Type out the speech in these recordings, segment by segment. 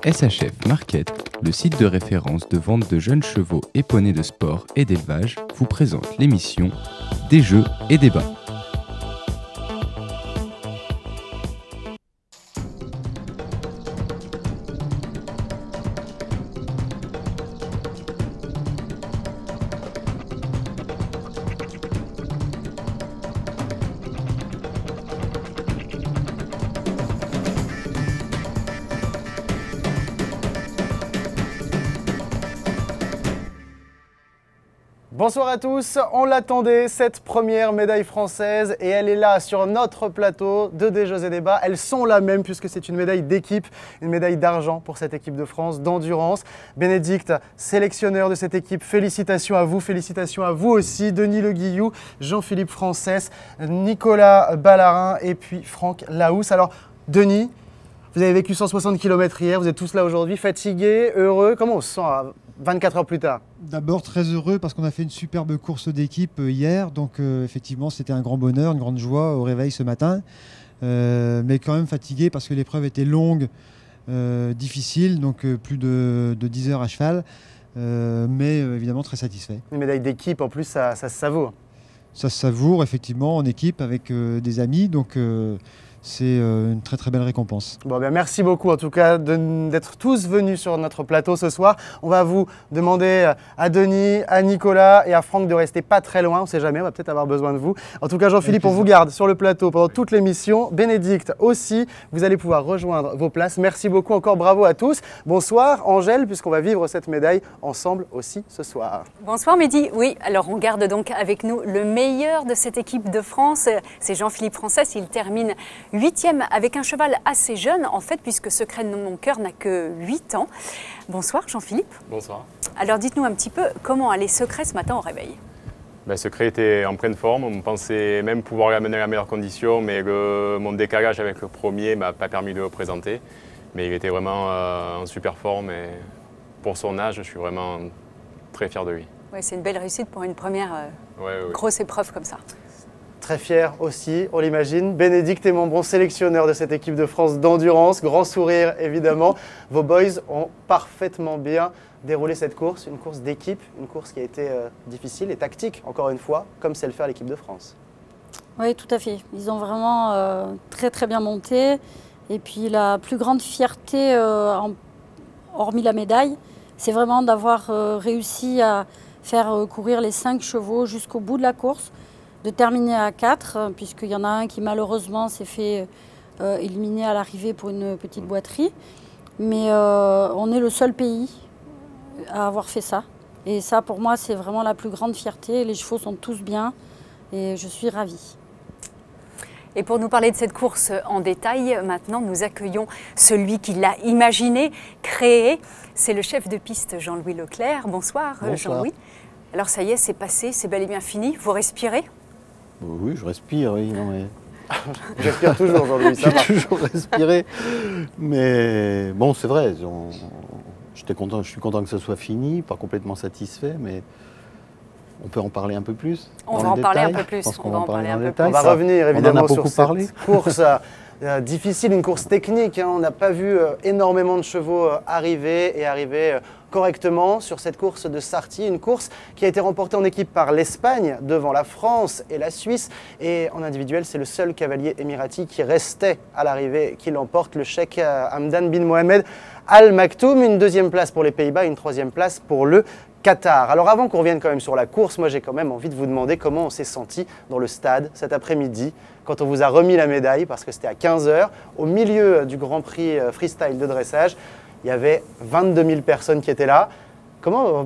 SHF Market, le site de référence de vente de jeunes chevaux et poneys de sport et d'élevage, vous présente l'émission Des jeux et débats. Bonsoir à tous, on l'attendait cette première médaille française et elle est là sur notre plateau de Des Jeux et Débats. Elles sont là même puisque c'est une médaille d'équipe, une médaille d'argent pour cette équipe de France d'endurance. Bénédicte, sélectionneur de cette équipe, félicitations à vous aussi. Denis Le Guillou, Jean-Philippe Frances, Nicolas Ballarin et puis Franck Laousse. Alors Denis, vous avez vécu 160 km hier, vous êtes tous là aujourd'hui, fatigués, heureux, comment on se sent 24 heures plus tard? D'abord très heureux parce qu'on a fait une superbe course d'équipe hier, donc effectivement c'était un grand bonheur, une grande joie au réveil ce matin, mais quand même fatigué parce que l'épreuve était longue, difficile, donc plus de 10 heures à cheval, mais évidemment très satisfait. Une médaille d'équipe en plus, ça se savoure. Ça se savoure effectivement en équipe avec des amis, donc c'est une très très belle récompense. Bon, bien, merci beaucoup en tout cas d'être tous venus sur notre plateau ce soir. On va vous demander à Denis, à Nicolas et à Franck de rester pas très loin. On ne sait jamais, on va peut-être avoir besoin de vous. En tout cas, Jean-Philippe, on vous garde sur le plateau pendant toute l'émission. Bénédicte aussi, vous allez pouvoir rejoindre vos places. Merci beaucoup, encore bravo à tous. Bonsoir Angèle, puisqu'on va vivre cette médaille ensemble aussi ce soir. Bonsoir Mehdi. Oui, alors on garde donc avec nous le meilleur de cette équipe de France. C'est Jean-Philippe Frances, il termine 8e avec un cheval assez jeune en fait puisque Secret de mon cœur n'a que 8 ans. Bonsoir Jean-Philippe. Bonsoir. Alors dites-nous un petit peu comment allait Secret ce matin au réveil. Secret était en pleine forme, on pensait même pouvoir l'amener à la meilleure condition, mais mon décalage avec le premier ne m'a pas permis de le présenter. Mais il était vraiment en super forme et pour son âge, je suis vraiment très fier de lui. Ouais, c'est une belle réussite pour une première Ouais. grosse épreuve comme ça. Très fier aussi, on l'imagine. Bénédicte est mon bon sélectionneur de cette équipe de France d'endurance. Grand sourire évidemment. Vos boys ont parfaitement bien déroulé cette course. Une course d'équipe, une course qui a été difficile et tactique, encore une fois, comme sait le faire l'équipe de France. Oui, tout à fait. Ils ont vraiment très très bien monté. Et puis la plus grande fierté, hormis la médaille, c'est vraiment d'avoir réussi à faire courir les 5 chevaux jusqu'au bout de la course, de terminer à 4, puisqu'il y en a un qui malheureusement s'est fait éliminer à l'arrivée pour une petite boiterie. Mais on est le seul pays à avoir fait ça. Et ça, pour moi, c'est vraiment la plus grande fierté. Les chevaux sont tous bien et je suis ravie. Et pour nous parler de cette course en détail, maintenant nous accueillons celui qui l'a imaginé, créé. C'est le chef de piste Jean-Louis Leclerc. Bonsoir, Jean-Louis. Alors ça y est, c'est passé, c'est bel et bien fini. Vous respirez? Oui, je respire, oui. Non, mais... J'espère toujours, Jean-Louis, ça va. J'ai toujours respiré. Mais bon, c'est vrai, je suis content que ce soit fini, pas complètement satisfait, mais on peut en parler un peu plus. On va en parler un peu plus. On va en parler dans le détail. On va revenir évidemment sur cette course difficile, une course technique. On n'a pas vu énormément de chevaux arriver correctement sur cette course de Sarti, une course qui a été remportée en équipe par l'Espagne devant la France et la Suisse, et en individuel c'est le seul cavalier émirati qui restait à l'arrivée qui l'emporte, le cheikh Hamdan bin Mohamed Al Maktoum. Une 2e place pour les Pays-Bas, une 3e place pour le Qatar. Alors avant qu'on revienne quand même sur la course, moi j'ai quand même envie de vous demander comment on s'est senti dans le stade cet après-midi quand on vous a remis la médaille, parce que c'était à 15 h au milieu du Grand Prix freestyle de dressage. Il y avait 22 000 personnes qui étaient là.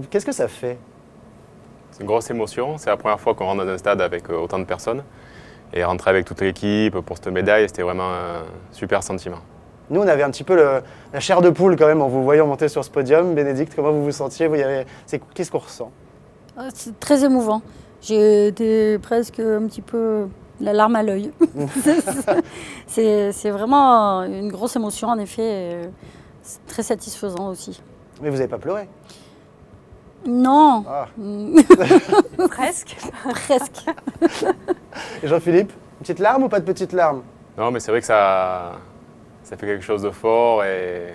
Qu'est-ce que ça fait? C'est une grosse émotion. C'est la première fois qu'on rentre dans un stade avec autant de personnes. Et rentrer avec toute l'équipe pour cette médaille, c'était vraiment un super sentiment. Nous, on avait un petit peu la chair de poule quand même en vous voyant monter sur ce podium. Bénédicte, comment vous vous sentiez? Qu'est-ce qu'on ressent? C'est très émouvant. J'ai été presque un petit peu la larme à l'œil. C'est vraiment une grosse émotion en effet. C'est très satisfaisant aussi. Mais vous n'avez pas pleuré? Non. Ah. Presque. Presque. Et Jean-Philippe, une petite larme ou pas de petite larme? Non, mais c'est vrai que ça ça fait quelque chose de fort. Et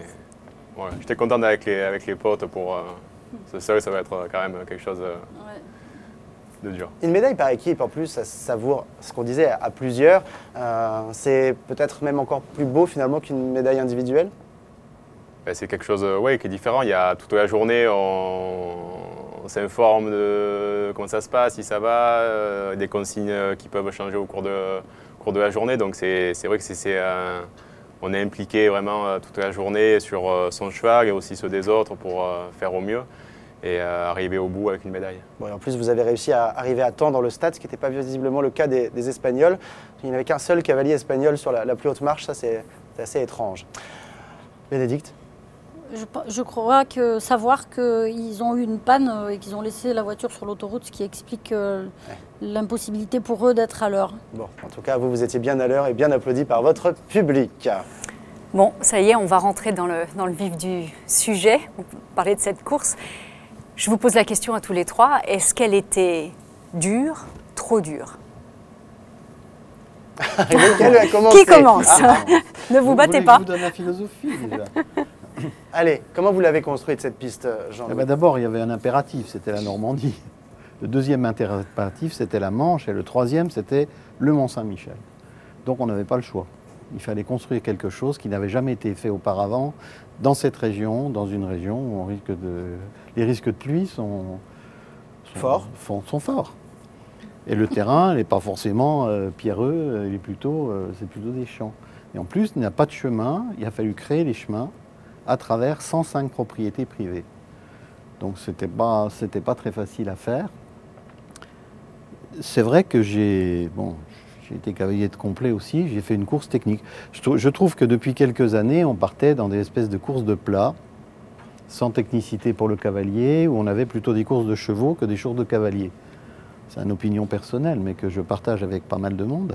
voilà, j'étais content avec les potes pour ce seul, ça va être quand même quelque chose de dur. Une médaille par équipe, en plus, ça savoure ce qu'on disait à plusieurs. C'est peut-être même encore plus beau finalement qu'une médaille individuelle. Ben, c'est quelque chose qui est différent. Il y a toute la journée, on s'informe de comment ça se passe, si ça va, des consignes qui peuvent changer au cours de la journée. Donc c'est vrai que on est impliqué vraiment toute la journée sur son cheval et aussi ceux des autres pour faire au mieux et arriver au bout avec une médaille. Bon, et en plus, vous avez réussi à arriver à temps dans le stade, ce qui n'était pas visiblement le cas des Espagnols. Il n'y avait qu'un seul cavalier espagnol sur la plus haute marche, ça c'est assez étrange. Bénédicte? Je crois que savoir qu'ils ont eu une panne et qu'ils ont laissé la voiture sur l'autoroute, ce qui explique l'impossibilité pour eux d'être à l'heure. Bon, en tout cas, vous étiez bien à l'heure et bien applaudi par votre public. Bon, ça y est, on va rentrer dans le vif du sujet, on peut parler de cette course. Je vous pose la question à tous les trois, est-ce qu'elle était dure, trop dure? Qui commence? Ne vous battez pas. Je vous donne la philosophie déjà. Allez, comment vous l'avez construite cette piste, Jean-Louis? D'abord, il y avait un impératif, c'était la Normandie. Le deuxième impératif, c'était la Manche. Et le troisième, c'était le Mont-Saint-Michel. Donc on n'avait pas le choix. Il fallait construire quelque chose qui n'avait jamais été fait auparavant dans cette région, dans une région où les risques de pluie sont forts. Et le terrain n'est pas forcément pierreux, c'est plutôt des champs. Et en plus, il n'y a pas de chemin, il a fallu créer les chemins à travers 105 propriétés privées. Donc c'était pas très facile à faire. C'est vrai que j'ai été cavalier de complet aussi, j'ai fait une course technique. Je trouve que depuis quelques années, on partait dans des espèces de courses de plat, sans technicité pour le cavalier, où on avait plutôt des courses de chevaux que des courses de cavaliers. C'est une opinion personnelle, mais que je partage avec pas mal de monde.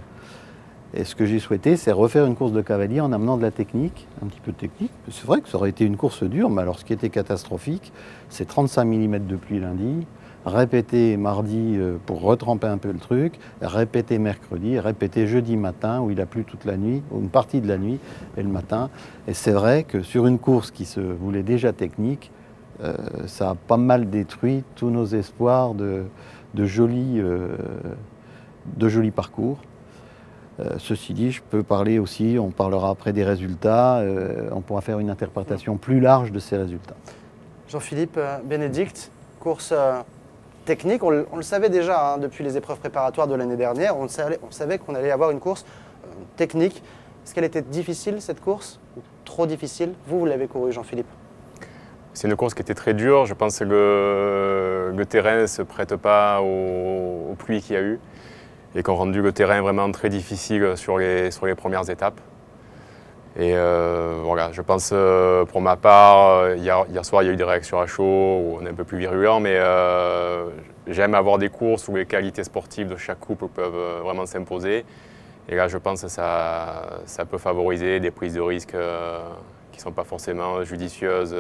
Et ce que j'ai souhaité, c'est refaire une course de cavalier en amenant de la technique, un petit peu de technique. C'est vrai que ça aurait été une course dure, mais alors ce qui était catastrophique, c'est 35 mm de pluie lundi, répéter mardi pour retremper un peu le truc, répéter mercredi, répéter jeudi matin où il a plu toute la nuit, ou une partie de la nuit et le matin. Et c'est vrai que sur une course qui se voulait déjà technique, ça a pas mal détruit tous nos espoirs de jolis parcours. Ceci dit, je peux parler aussi, on parlera après des résultats, on pourra faire une interprétation plus large de ces résultats. Jean-Philippe, Bénédicte, course technique, on le savait déjà depuis les épreuves préparatoires de l'année dernière, on savait qu'on allait avoir une course technique. Est-ce qu'elle était difficile cette course ou trop difficile? Vous l'avez couru, Jean-Philippe. C'est une course qui était très dure, je pense que le terrain ne se prête pas aux pluies qu'il y a eu. Et qui ont rendu le terrain vraiment très difficile sur les premières étapes. Et voilà, je pense pour ma part, hier soir il y a eu des réactions à chaud, où on est un peu plus virulent, mais j'aime avoir des courses où les qualités sportives de chaque couple peuvent vraiment s'imposer. Et là je pense que ça peut favoriser des prises de risques qui ne sont pas forcément judicieuses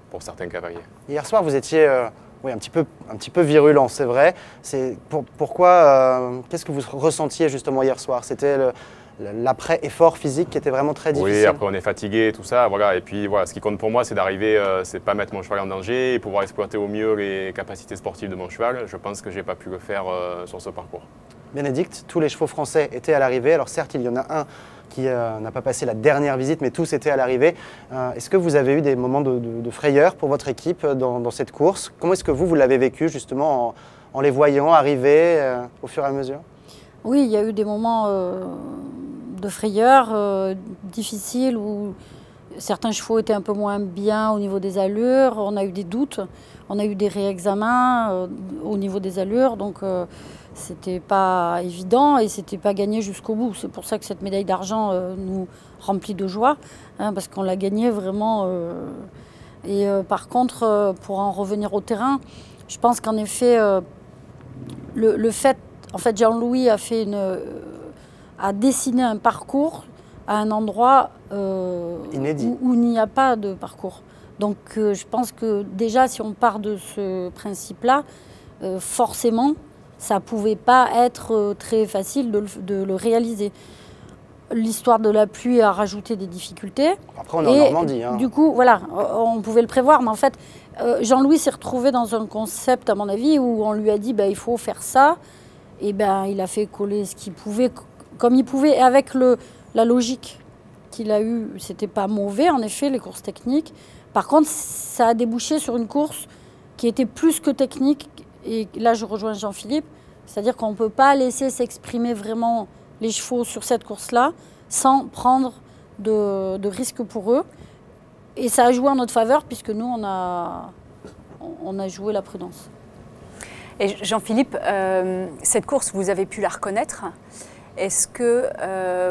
pour certains cavaliers. Hier soir vous étiez un petit peu virulent, c'est vrai. Pourquoi qu'est-ce que vous ressentiez justement hier soir? C'était l'après-effort physique qui était vraiment très difficile. Oui, après on est fatigué, tout ça, voilà. Et puis voilà, ce qui compte pour moi, c'est d'arriver, c'est pas mettre mon cheval en danger et pouvoir exploiter au mieux les capacités sportives de mon cheval. Je pense que j'ai pas pu le faire sur ce parcours. Bénédicte, tous les chevaux français étaient à l'arrivée. Alors certes, il y en a un qui n'a pas passé la dernière visite, mais tous étaient à l'arrivée. Est-ce que vous avez eu des moments de frayeur pour votre équipe dans cette course? Comment est-ce que vous l'avez vécu justement en les voyant arriver au fur et à mesure? Oui, il y a eu des moments de frayeur difficiles où certains chevaux étaient un peu moins bien au niveau des allures. On a eu des doutes, on a eu des réexamens au niveau des allures. Donc c'était pas évident et c'était pas gagné jusqu'au bout. C'est pour ça que cette médaille d'argent nous remplit de joie, parce qu'on l'a gagnée vraiment. Par contre, pour en revenir au terrain, je pense qu'en effet, le fait, en fait, Jean-Louis a dessiné un parcours à un endroit inédit, où il n'y a pas de parcours. Donc, je pense que déjà, si on part de ce principe-là, forcément, ça ne pouvait pas être très facile de le réaliser. l'histoire de la pluie a rajouté des difficultés. Après, on est en Normandie. Hein. Du coup, voilà, on pouvait le prévoir. Mais en fait, Jean-Louis s'est retrouvé dans un concept, à mon avis, où on lui a dit il faut faire ça. Et il a fait coller ce qu'il pouvait, comme il pouvait. Et avec la logique qu'il a eue, c'était pas mauvais, en effet, les courses techniques. Par contre, ça a débouché sur une course qui était plus que technique. Et là, je rejoins Jean-Philippe. C'est-à-dire qu'on ne peut pas laisser s'exprimer vraiment les chevaux sur cette course-là sans prendre de risques pour eux. Et ça a joué en notre faveur puisque nous, on a joué la prudence. Et Jean-Philippe, cette course, vous avez pu la reconnaître. Est-ce que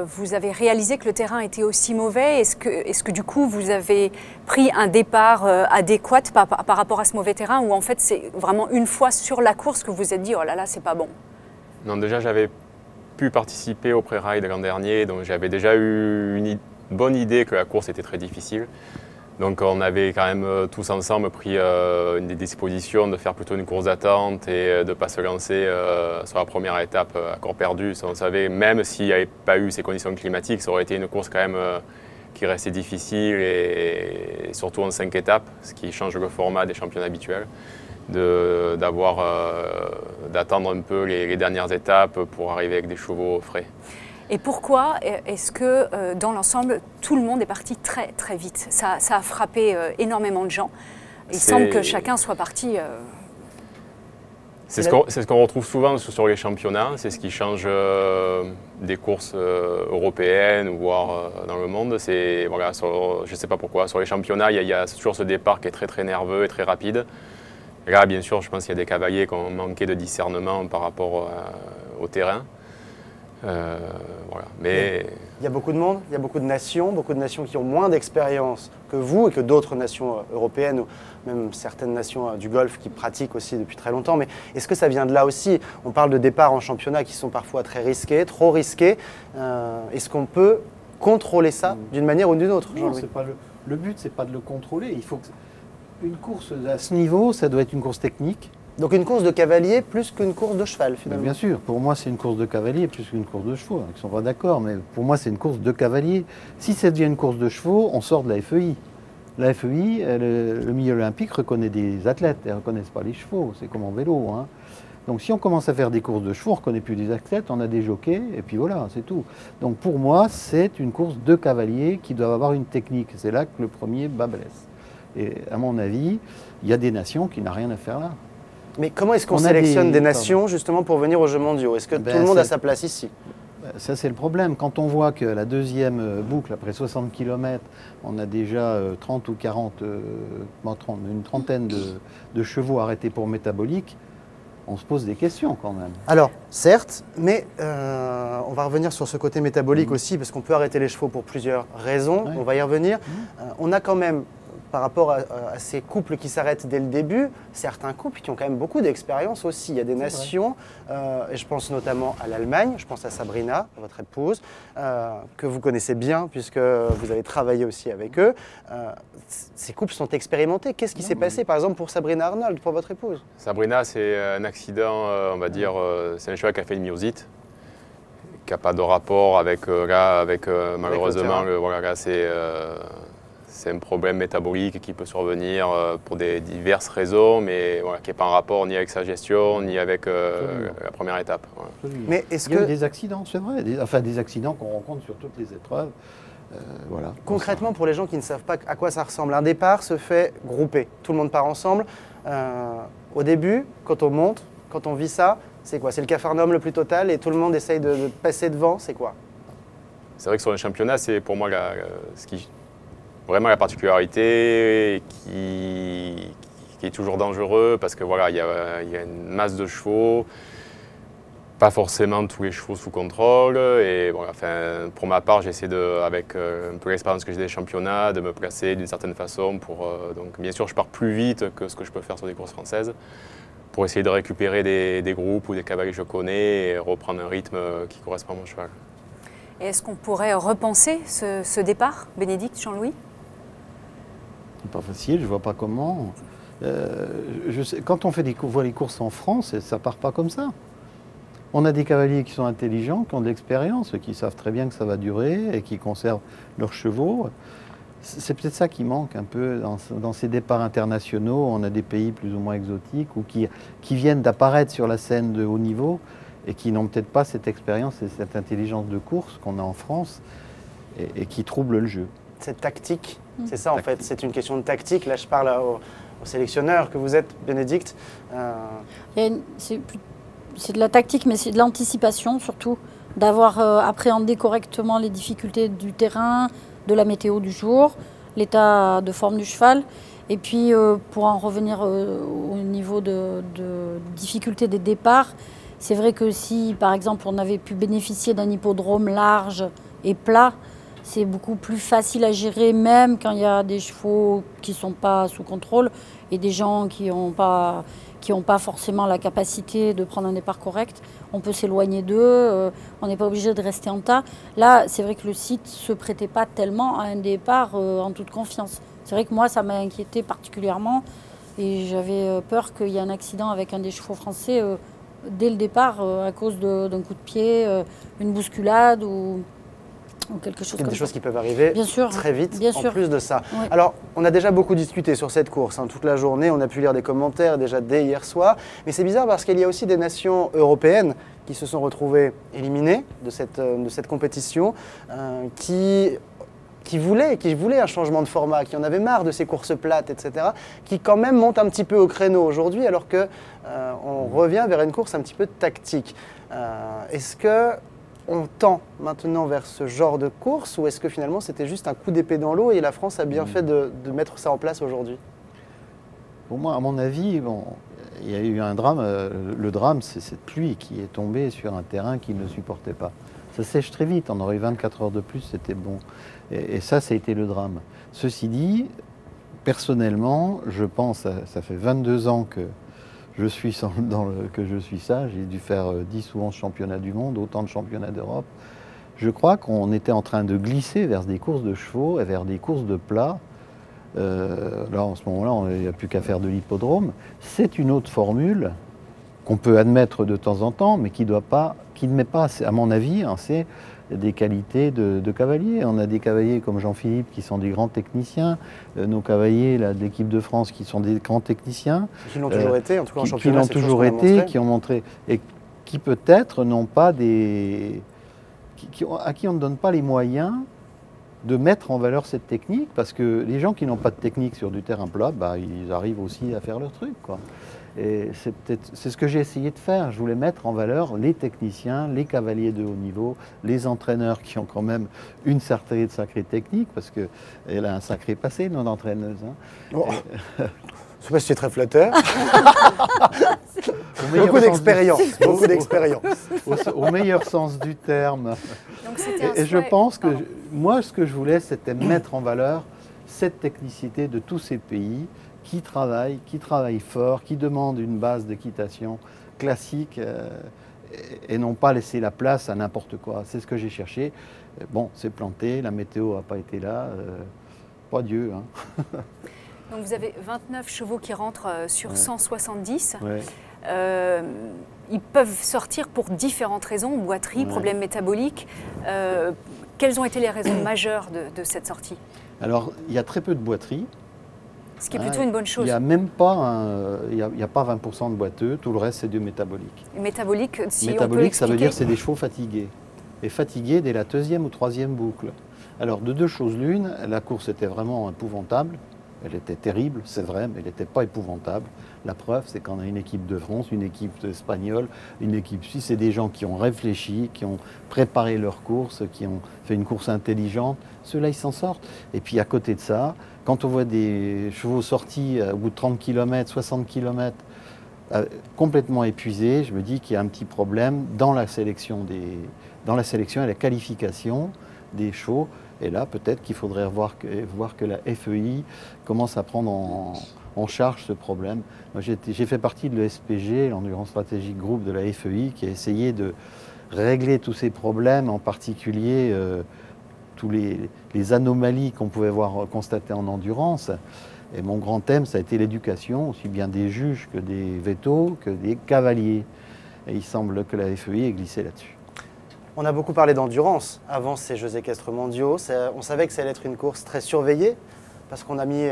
vous avez réalisé que le terrain était aussi mauvais? Est-ce que du coup, vous avez pris un départ adéquat par rapport à ce mauvais terrain, ou en fait, c'est vraiment une fois sur la course que vous vous êtes dit « oh là là, c'est pas bon ». Non, déjà, j'avais pu participer au pré-ride l'an dernier, donc j'avais déjà eu une bonne idée que la course était très difficile. Donc on avait quand même tous ensemble pris des dispositions de faire plutôt une course d'attente et de ne pas se lancer sur la première étape à corps perdu. On savait, même s'il n'y avait pas eu ces conditions climatiques, ça aurait été une course quand même qui restait difficile et surtout en 5 étapes, ce qui change le format des championnats habituels, d'attendre un peu les dernières étapes pour arriver avec des chevaux frais. Et pourquoi est-ce que dans l'ensemble, tout le monde est parti très très vite? Ça a frappé énormément de gens. Il semble que chacun soit parti... C'est ce qu'on retrouve souvent sur les championnats, c'est ce qui change des courses européennes ou voire dans le monde. Voilà, je ne sais pas pourquoi, sur les championnats, il y a toujours ce départ qui est très très nerveux et très rapide. Et là, bien sûr, je pense qu'il y a des cavaliers qui ont manqué de discernement par rapport au terrain. Voilà. Mais... Il y a beaucoup de monde, il y a beaucoup de nations qui ont moins d'expérience que vous et que d'autres nations européennes ou même certaines nations du Golfe qui pratiquent aussi depuis très longtemps. Mais est-ce que ça vient de là aussi? On parle de départs en championnat qui sont parfois très risqués, trop risqués. Est-ce qu'on peut contrôler ça d'une manière ou d'une autre? Non, le but, c'est pas de le contrôler. Il faut une course à ce niveau, ça doit être une course technique. Donc une course de cavalier plus qu'une course de cheval finalement. Bien sûr, pour moi c'est une course de cavalier plus qu'une course de chevaux. Ils ne sont pas d'accord, mais pour moi c'est une course de cavalier. Si ça devient une course de chevaux, on sort de la FEI. La FEI, le milieu olympique reconnaît des athlètes, elle ne reconnaît pas les chevaux, c'est comme en vélo. Hein. Donc si on commence à faire des courses de chevaux, on ne reconnaît plus des athlètes, on a des jockeys, et puis voilà, c'est tout. Donc pour moi, c'est une course de cavalier qui doit avoir une technique. C'est là que le premier bas blesse. Et à mon avis, il y a des nations qui n'ont rien à faire là. Mais comment est-ce qu'on sélectionne des nations justement pour venir aux Jeux mondiaux? Est-ce que tout le monde a sa place ici? Ça, c'est le problème. Quand on voit que la deuxième boucle, après 60 km, on a déjà 30 ou 40, une trentaine de chevaux arrêtés pour métabolique, on se pose des questions quand même. Alors, certes, mais on va revenir sur ce côté métabolique aussi, parce qu'on peut arrêter les chevaux pour plusieurs raisons. On va y revenir. On a quand même, par rapport à ces couples qui s'arrêtent dès le début, certains couples qui ont quand même beaucoup d'expérience aussi. Il y a des nations, et je pense notamment à l'Allemagne, je pense à Sabrina, votre épouse, que vous connaissez bien puisque vous avez travaillé aussi avec eux. Ces couples sont expérimentés. Qu'est-ce qui s'est passé par exemple pour Sabrina Arnold, pour votre épouse? Sabrina, c'est un accident, on va dire, c'est un cheval qui a fait une myosite, qui n'a pas de rapport avec, malheureusement, c'est un problème métabolique qui peut survenir pour des diverses raisons, mais voilà, qui n'est pas en rapport ni avec sa gestion, ni avec la première étape. Voilà. Mais il y a eu des accidents, c'est vrai, des accidents qu'on rencontre sur toutes les épreuves. Voilà. Concrètement, pour les gens qui ne savent pas à quoi ça ressemble, un départ se fait groupé. Tout le monde part ensemble. Au début, quand on monte, quand on vit ça, c'est quoi? C'est le capharnaüm le plus total et tout le monde essaye de passer devant, c'est quoi? C'est vrai que sur le championnat, c'est pour moi vraiment la particularité qui est toujours dangereux parce que voilà, il y a une masse de chevaux, pas forcément tous les chevaux sous contrôle. Et voilà, enfin, pour ma part, j'essaie avec un peu l'expérience que j'ai des championnats, de me placer d'une certaine façon. Donc bien sûr, je pars plus vite que ce que je peux faire sur des courses françaises pour essayer de récupérer des groupes ou des cavaliers que je connais et reprendre un rythme qui correspond à mon cheval. Et est-ce qu'on pourrait repenser ce départ, Bénédicte, Jean-Louis? C'est pas facile, je vois pas comment. Quand on voit les courses en France, ça part pas comme ça. On a des cavaliers qui sont intelligents, qui ont de l'expérience, qui savent très bien que ça va durer et qui conservent leurs chevaux. C'est peut-être ça qui manque un peu dans ces départs internationaux. On a des pays plus ou moins exotiques ou qui viennent d'apparaître sur la scène de haut niveau et qui n'ont peut-être pas cette expérience et cette intelligence de course qu'on a en France et qui troublent le jeu. Cette tactique, c'est ça en fait, c'est une question de tactique. Là, je parle au sélectionneur que vous êtes, Bénédicte. C'est de la tactique, mais c'est de l'anticipation surtout, d'avoir appréhendé correctement les difficultés du terrain, de la météo du jour, l'état de forme du cheval. Et puis, pour en revenir au niveau de difficulté des départs, c'est vrai que si, par exemple, on avait pu bénéficier d'un hippodrome large et plat, c'est beaucoup plus facile à gérer, même quand il y a des chevaux qui ne sont pas sous contrôle et des gens qui n'ont pas forcément la capacité de prendre un départ correct. On peut s'éloigner d'eux, on n'est pas obligé de rester en tas. Là, c'est vrai que le site ne se prêtait pas tellement à un départ en toute confiance. C'est vrai que moi, ça m'a inquiété particulièrement et j'avais peur qu'il y ait un accident avec un des chevaux français dès le départ à cause d'un coup de pied, une bousculade ou quelque chose comme ça. Des choses qui peuvent arriver très vite en plus de ça. Oui. Alors, on a déjà beaucoup discuté sur cette course, toute la journée, on a pu lire des commentaires déjà dès hier soir, mais c'est bizarre parce qu'il y a aussi des nations européennes qui se sont retrouvées éliminées de cette compétition, qui voulaient un changement de format, qui en avaient marre de ces courses plates, etc., qui quand même montent un petit peu au créneau aujourd'hui, alors qu'on revient vers une course un petit peu tactique. Est-ce qu'on tend maintenant vers ce genre de course ou est-ce que finalement c'était juste un coup d'épée dans l'eau et la France a bien fait de mettre ça en place aujourd'hui? Pour moi, à mon avis, il y a eu un drame. Le drame, c'est cette pluie qui est tombée sur un terrain qu'il ne supportait pas. Ça sèche très vite, on aurait eu 24 heures de plus, c'était bon. Et ça a été le drame. Ceci dit, personnellement, je pense, ça fait 22 ans que je suis ça, j'ai dû faire 10 ou 11 championnats du monde, autant de championnats d'Europe. Je crois qu'on était en train de glisser vers des courses de chevaux et vers des courses de plats. Là, en ce moment-là, il n'y a plus qu'à faire de l'hippodrome. C'est une autre formule qu'on peut admettre de temps en temps, mais qui ne met pas, à mon avis, assez des qualités de cavaliers. On a des cavaliers comme Jean-Philippe qui sont des grands techniciens, nos cavaliers là, de l'équipe de France qui sont des grands techniciens. Qui l'ont toujours été, en tout cas en championnat. Qui l'ont toujours été, qui ont montré, et qui peut-être n'ont pas des... à qui on ne donne pas les moyens de mettre en valeur cette technique, parce que les gens qui n'ont pas de technique sur du terrain plat, ils arrivent aussi à faire leur truc, quoi. Et c'est ce que j'ai essayé de faire. Je voulais mettre en valeur les techniciens, les cavaliers de haut niveau, les entraîneurs qui ont quand même une certaine sacrée technique, parce qu'elle a un sacré passé, notre entraîneuse. Oh. Je ne sais pas si c'est très flatteur. Beaucoup d'expérience. Au meilleur sens du terme. Et je pense que moi, ce que je voulais, c'était mettre en valeur cette technicité de tous ces pays qui travaillent fort, qui demandent une base d'équitation classique et n'ont pas laissé la place à n'importe quoi. C'est ce que j'ai cherché. Bon, c'est planté, la météo n'a pas été là. Pas Dieu. Hein. Donc vous avez 29 chevaux qui rentrent sur 170. Ouais. Ils peuvent sortir pour différentes raisons, boiterie, problèmes métaboliques. Quelles ont été les raisons majeures de cette sortie? Alors, il y a très peu de boiterie. Ce qui est plutôt une bonne chose. Il n'y a même pas, il y a pas 20% de boiteux, tout le reste c'est du métabolique. Et métabolique, si métabolique, on peut ça veut dire que c'est des chevaux fatigués. Et fatigués dès la deuxième ou troisième boucle. Alors, de deux choses l'une, la course était vraiment épouvantable. Elle était terrible, c'est vrai, mais elle n'était pas épouvantable. La preuve, c'est qu'on a une équipe de France, une équipe espagnole, une équipe suisse, c'est des gens qui ont réfléchi, qui ont préparé leur course, qui ont fait une course intelligente. Ceux-là, ils s'en sortent. Et puis à côté de ça, quand on voit des chevaux sortis au bout de 30 km, 60 km, complètement épuisés, je me dis qu'il y a un petit problème dans la sélection et la qualification des chevaux. Et là, peut-être qu'il faudrait voir que la FEI commence à prendre en charge ce problème. J'ai fait partie de l'ESPG, l'Endurance Stratégique Group de la FEI, qui a essayé de régler tous ces problèmes, en particulier tous les anomalies qu'on pouvait constater en endurance. Et mon grand thème, ça a été l'éducation, aussi bien des juges que des vétos, que des cavaliers. Et il semble que la FEI ait glissé là-dessus. On a beaucoup parlé d'endurance avant ces Jeux équestres mondiaux. On savait que ça allait être une course très surveillée parce qu'on a mis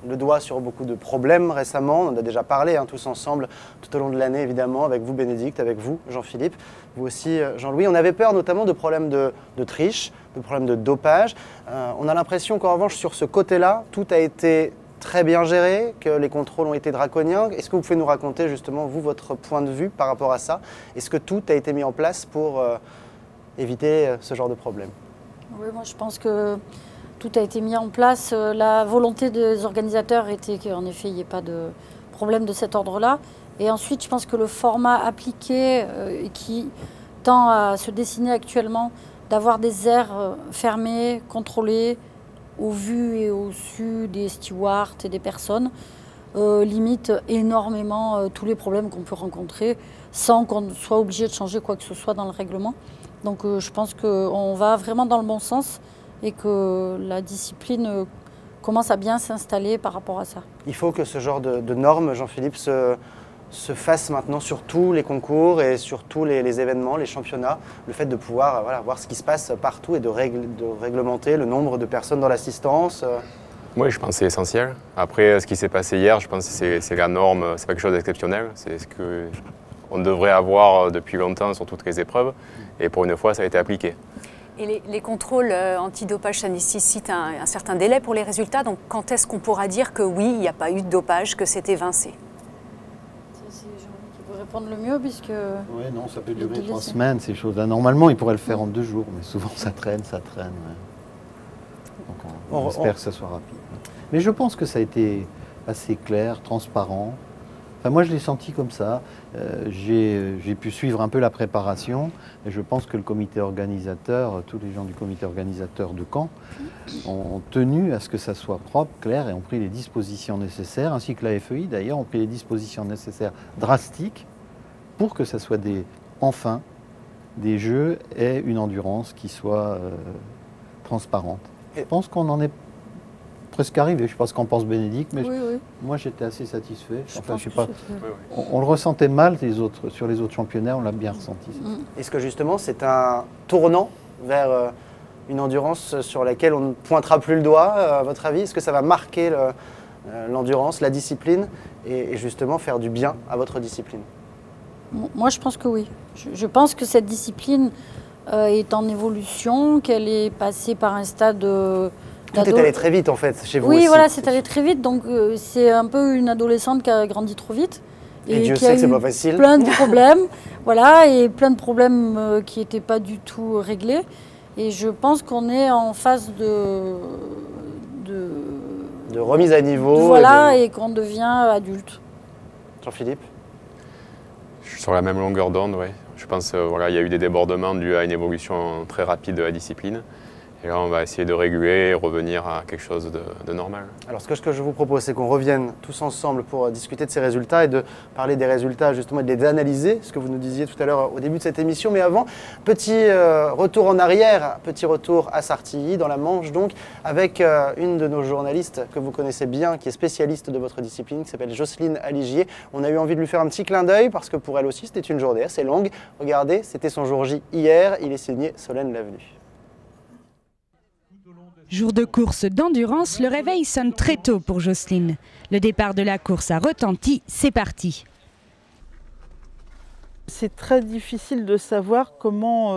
le doigt sur beaucoup de problèmes récemment. On en a déjà parlé tous ensemble tout au long de l'année, évidemment, avec vous Bénédicte, avec vous Jean-Philippe, vous aussi Jean-Louis. On avait peur notamment de problèmes de triche, de problèmes de dopage. On a l'impression qu'en revanche, sur ce côté-là, tout a été très bien géré, que les contrôles ont été draconiens. Est-ce que vous pouvez nous raconter justement, vous, votre point de vue par rapport à ça? Est-ce que tout a été mis en place pour éviter ce genre de problème? Oui, moi je pense que tout a été mis en place. La volonté des organisateurs était qu'en effet il n'y ait pas de problème de cet ordre-là. Et ensuite je pense que le format appliqué qui tend à se dessiner actuellement, d'avoir des aires fermées, contrôlées, au vu et au su des stewards et des personnes, limite énormément tous les problèmes qu'on peut rencontrer sans qu'on soit obligé de changer quoi que ce soit dans le règlement. Donc je pense qu'on va vraiment dans le bon sens et que la discipline commence à bien s'installer par rapport à ça. Il faut que ce genre de normes, Jean-Philippe, se fasse maintenant sur tous les concours et sur tous les événements, les championnats. Le fait de pouvoir voir ce qui se passe partout et de réglementer le nombre de personnes dans l'assistance. Oui, je pense que c'est essentiel. Après, ce qui s'est passé hier, je pense que c'est la norme, c'est pas quelque chose d'exceptionnel. C'est ce qu'on devrait avoir depuis longtemps sur toutes les épreuves. Et pour une fois, ça a été appliqué. Et les contrôles antidopage, ça nécessite un certain délai pour les résultats. Donc quand est-ce qu'on pourra dire que oui, il n'y a pas eu de dopage, que c'est évincé? C'est Jean-Louis qui peut répondre le mieux puisque... Oui, non, ça peut durer 3 semaines, ces choses-là. Normalement, il pourrait le faire en 2 jours, mais souvent ça traîne. Ouais. Donc on espère que ça soit rapide. Mais je pense que ça a été assez clair, transparent. Enfin, moi, je l'ai senti comme ça. J'ai pu suivre un peu la préparation. Et je pense que le comité organisateur, tous les gens du comité organisateur de Caen, ont tenu à ce que ça soit propre, clair, et ont pris les dispositions nécessaires, ainsi que la FEI d'ailleurs, ont pris les dispositions nécessaires drastiques pour que ça soit enfin des jeux et une endurance qui soit transparente. Je pense qu'on en est presque arrivé. Je ne sais pas ce qu'en pense Bénédicte, mais oui. Moi j'étais assez satisfait. Enfin, je sais pas. On le ressentait mal sur les autres championnats, on l'a bien ressenti. Est-ce que justement c'est un tournant vers une endurance sur laquelle on ne pointera plus le doigt, à votre avis? Est-ce que ça va marquer l'endurance, la discipline et justement faire du bien à votre discipline? Moi je pense que oui. Je pense que cette discipline est en évolution, qu'elle est passée par un stade... Tout est allé très vite en fait chez vous. Oui, aussi. Voilà, c'est allé très vite. Donc c'est un peu une adolescente qui a grandi trop vite. Et Dieu sait que c'est pas facile. Plein de problèmes, et plein de problèmes qui n'étaient pas du tout réglés. Et je pense qu'on est en phase de remise à niveau. Et qu'on devient adulte. Jean-Philippe? Je suis sur la même longueur d'onde, oui. Je pense qu'il y a eu des débordements dus à une évolution très rapide de la discipline. Et là, on va essayer de réguler et revenir à quelque chose de normal. Alors, ce que je vous propose, c'est qu'on revienne tous ensemble pour discuter de ces résultats et de parler des résultats, justement, et de les analyser, ce que vous nous disiez tout à l'heure au début de cette émission. Mais avant, petit retour en arrière, petit retour à Sartilly, dans la Manche, donc, avec une de nos journalistes que vous connaissez bien, qui est spécialiste de votre discipline, qui s'appelle Jocelyne Aligier. On a eu envie de lui faire un petit clin d'œil, parce que pour elle aussi, c'était une journée assez longue. Regardez, c'était son jour J hier. Il est signé Solène Lavenu. Jour de course d'endurance, le réveil sonne très tôt pour Jocelyne. Le départ de la course a retenti, c'est parti. C'est très difficile de savoir comment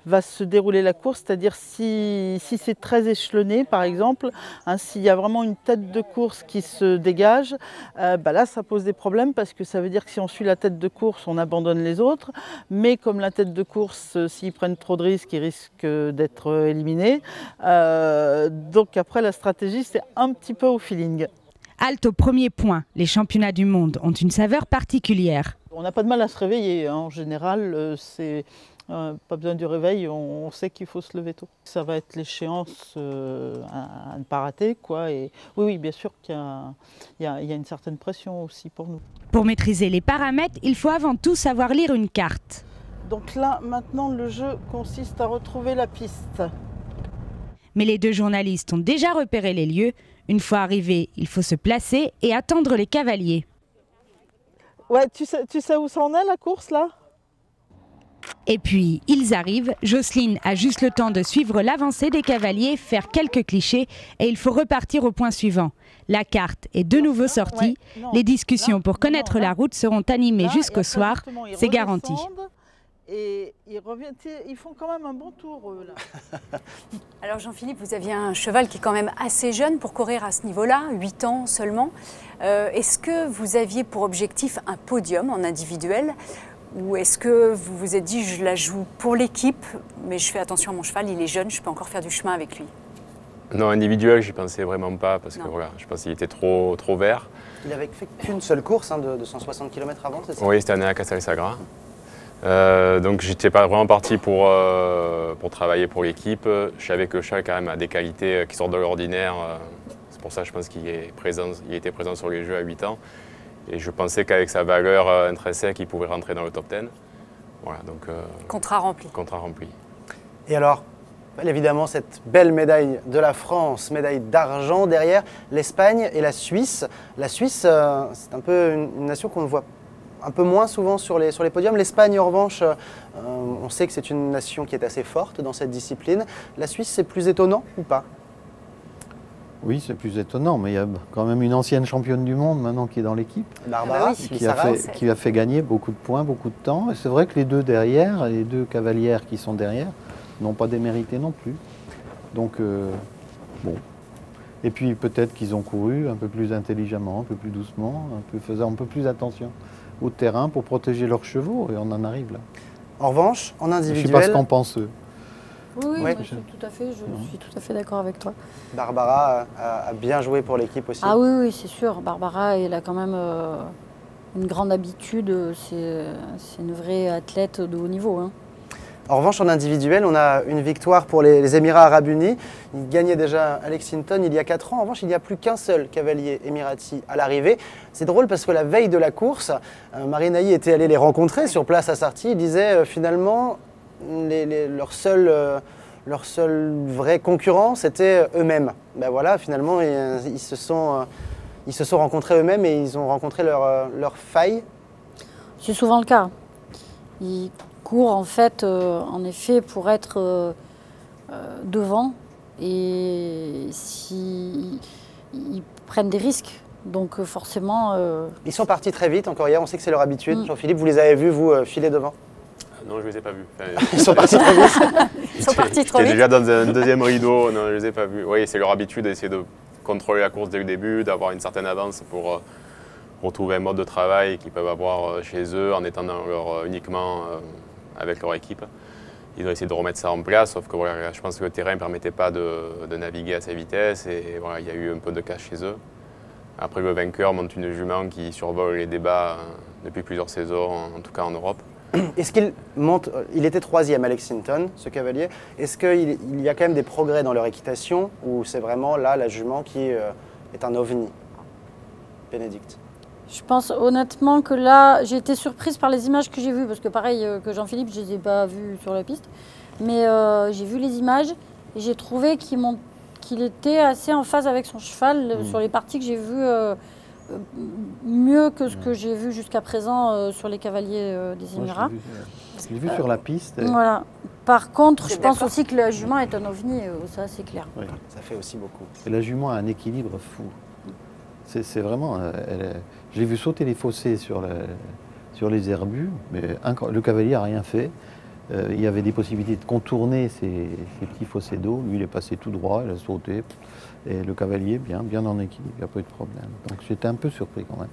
va se dérouler la course, c'est-à-dire si c'est très échelonné par exemple, s'il y a vraiment une tête de course qui se dégage, là ça pose des problèmes parce que ça veut dire que si on suit la tête de course, on abandonne les autres, mais comme la tête de course, s'ils prennent trop de risques, ils risquent d'être éliminés. Donc après la stratégie c'est un petit peu au feeling. Halte au premier point, les championnats du monde ont une saveur particulière. On n'a pas de mal à se réveiller, en général, c'est pas besoin du réveil, on sait qu'il faut se lever tôt. Ça va être l'échéance à ne pas rater, quoi. Et oui, bien sûr qu'il y a une certaine pression aussi pour nous. Pour maîtriser les paramètres, il faut avant tout savoir lire une carte. Donc là, maintenant, le jeu consiste à retrouver la piste. Mais les deux journalistes ont déjà repéré les lieux. Une fois arrivés, il faut se placer et attendre les cavaliers. Ouais, tu sais où ça en est la course là? Et puis, ils arrivent. Jocelyne a juste le temps de suivre l'avancée des cavaliers, faire quelques clichés et il faut repartir au point suivant. La carte est de nouveau sortie. Les discussions pour connaître la route seront animées jusqu'au soir. C'est garanti. Et ils font quand même un bon tour, eux, là. Alors Jean-Philippe, vous aviez un cheval qui est quand même assez jeune pour courir à ce niveau-là, 8 ans seulement. Est-ce que vous aviez pour objectif un podium en individuel? Ou est-ce que vous vous êtes dit, je la joue pour l'équipe, mais je fais attention à mon cheval, il est jeune, je peux encore faire du chemin avec lui? Non, individuel, j'y pensais vraiment pas, parce que voilà, je pense qu'il était trop vert. Il n'avait fait qu'une seule course de 160 km avant, c'est ça? Oui, cette année à Castelsagra. Donc j'étais pas vraiment parti pour travailler pour l'équipe. Je savais que le cheval quand même a des qualités qui sortent de l'ordinaire. C'est pour ça que je pense qu'il était présent sur les jeux à 8 ans. Et je pensais qu'avec sa valeur intrinsèque, il pouvait rentrer dans le top 10. Voilà, donc, contrat rempli. Contrat rempli. Et alors, évidemment, cette belle médaille de la France, médaille d'argent derrière, l'Espagne et la Suisse. La Suisse, c'est un peu une nation qu'on voit un peu moins souvent sur les podiums. L'Espagne, en revanche, on sait que c'est une nation qui est assez forte dans cette discipline. La Suisse, c'est plus étonnant ou pas? Oui, c'est plus étonnant, mais il y a quand même une ancienne championne du monde maintenant qui est dans l'équipe. Barbara, qui a fait gagner beaucoup de points, beaucoup de temps. Et c'est vrai que les deux derrière, les deux cavalières qui sont derrière, n'ont pas démérité non plus. Donc, bon. Et puis peut-être qu'ils ont couru un peu plus intelligemment, un peu plus doucement, faisant un peu plus attention au terrain pour protéger leurs chevaux, et on en arrive là. En revanche, en individuel... Je ne sais pas ce qu'en pensent eux. Oui, je suis tout à fait d'accord avec toi. Barbara a bien joué pour l'équipe aussi. Ah oui, c'est sûr. Barbara, elle a quand même une grande habitude. C'est une vraie athlète de haut niveau. Hein. En revanche, en individuel, on a une victoire pour les Émirats Arabes Unis. Il gagnait déjà à Lexington il y a 4 ans. En revanche, il n'y a plus qu'un seul cavalier émirati à l'arrivée. C'est drôle parce que la veille de la course, Marinaï était allé les rencontrer sur place à Sarti. Il disait finalement... leur seul vrai concurrent, c'était eux-mêmes. Ben voilà, finalement, ils se sont rencontrés eux-mêmes et ils ont rencontré leur faille. C'est souvent le cas. Ils courent en fait, en effet, pour être devant et ils prennent des risques. Donc forcément... Ils sont partis très vite, encore hier, on sait que c'est leur habitude. Jean-Philippe, vous les avez vus, vous, filer devant? Non, je ne les ai pas vus. Ils sont partis très vite. Ils sont partis trop vite. Déjà dans un deuxième rideau, non, je ne les ai pas vus. Oui, c'est leur habitude d'essayer de contrôler la course dès le début, d'avoir une certaine avance pour retrouver un mode de travail qu'ils peuvent avoir chez eux en étant uniquement avec leur équipe. Ils ont essayé de remettre ça en place, sauf que voilà, je pense que le terrain ne permettait pas de naviguer à sa vitesse et voilà, il y a eu un peu de casse chez eux. Après, le vainqueur monte une jument qui survole les débats depuis plusieurs saisons, en tout cas en Europe. Est-ce qu'il monte, il était 3e à Lexington, ce cavalier. Est-ce qu'il y a quand même des progrès dans leur équitation ou c'est vraiment là la jument qui est un ovni? Bénédicte? Je pense honnêtement que là, j'ai été surprise par les images que j'ai vues, parce que pareil que Jean-Philippe, je ne les ai pas vues sur la piste. Mais j'ai vu les images et j'ai trouvé qu'il était assez en phase avec son cheval sur les parties que j'ai vues. Mieux que ce que j'ai vu jusqu'à présent sur les cavaliers des Émirats. Je l'ai vu sur la piste. Voilà. Par contre, je pense aussi que la jument est un ovni, ça c'est clair. Oui. Ça fait aussi beaucoup. Et la jument a un équilibre fou. C'est vraiment... je l'ai vu sauter les fossés sur les herbus, mais le cavalier n'a rien fait. Il y avait des possibilités de contourner ces petits fossés d'eau. Lui, il est passé tout droit, il a sauté. Et le cavalier, bien en équilibre, il n'y a pas eu de problème. Donc j'étais un peu surpris quand même.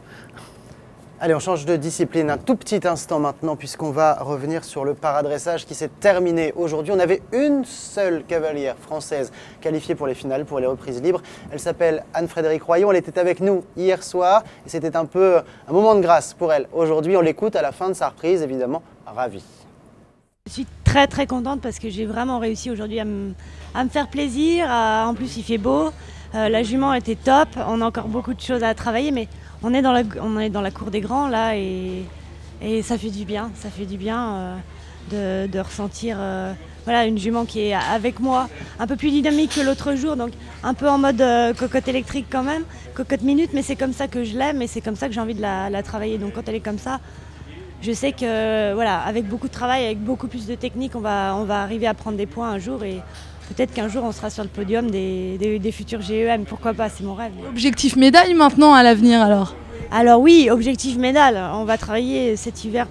Allez, on change de discipline un tout petit instant maintenant, puisqu'on va revenir sur le paradressage qui s'est terminé aujourd'hui. On avait une seule cavalière française qualifiée pour les finales, pour les reprises libres. Elle s'appelle Anne-Frédérique Royon. Elle était avec nous hier soir et c'était un peu un moment de grâce pour elle. Aujourd'hui, on l'écoute à la fin de sa reprise, évidemment, ravie. Je suis très très contente parce que j'ai vraiment réussi aujourd'hui à me faire plaisir. En plus, il fait beau. La jument était top. On a encore beaucoup de choses à travailler, mais on est dans la cour des grands là et ça fait du bien. Ça fait du bien de ressentir voilà, une jument qui est avec moi, un peu plus dynamique que l'autre jour, donc un peu en mode cocotte électrique quand même, cocotte minute, mais c'est comme ça que je l'aime et c'est comme ça que j'ai envie de la travailler. Donc quand elle est comme ça, je sais que voilà, avec beaucoup de travail, avec beaucoup plus de technique, on va arriver à prendre des points un jour et peut-être qu'un jour on sera sur le podium des futurs GEM, pourquoi pas, c'est mon rêve. Objectif médaille maintenant à l'avenir alors? Alors oui, objectif médaille, on va travailler cet hiver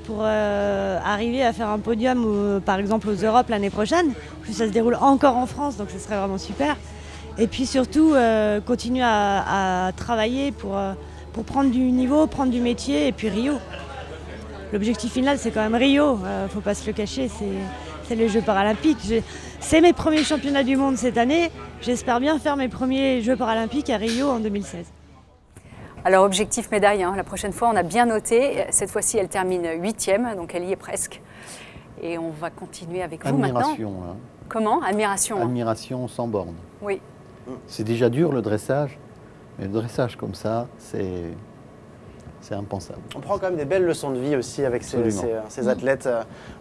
pour arriver à faire un podium par exemple aux Europes l'année prochaine, puis ça se déroule encore en France donc ce serait vraiment super. Et puis surtout continuer à travailler pour prendre du niveau, prendre du métier et puis Rio. L'objectif final c'est quand même Rio, faut pas se le cacher, c'est les Jeux paralympiques. C'est mes premiers championnats du monde cette année, j'espère bien faire mes premiers Jeux paralympiques à Rio en 2016. Alors objectif médaille, hein. La prochaine fois on a bien noté, cette fois-ci elle termine 8e, donc elle y est presque. Et on va continuer avec vous maintenant. Admiration. Hein. Comment? Admiration. Admiration sans borne. Oui. C'est déjà dur le dressage, mais le dressage comme ça, c'est impensable. On prend quand même des belles leçons de vie aussi avec ces athlètes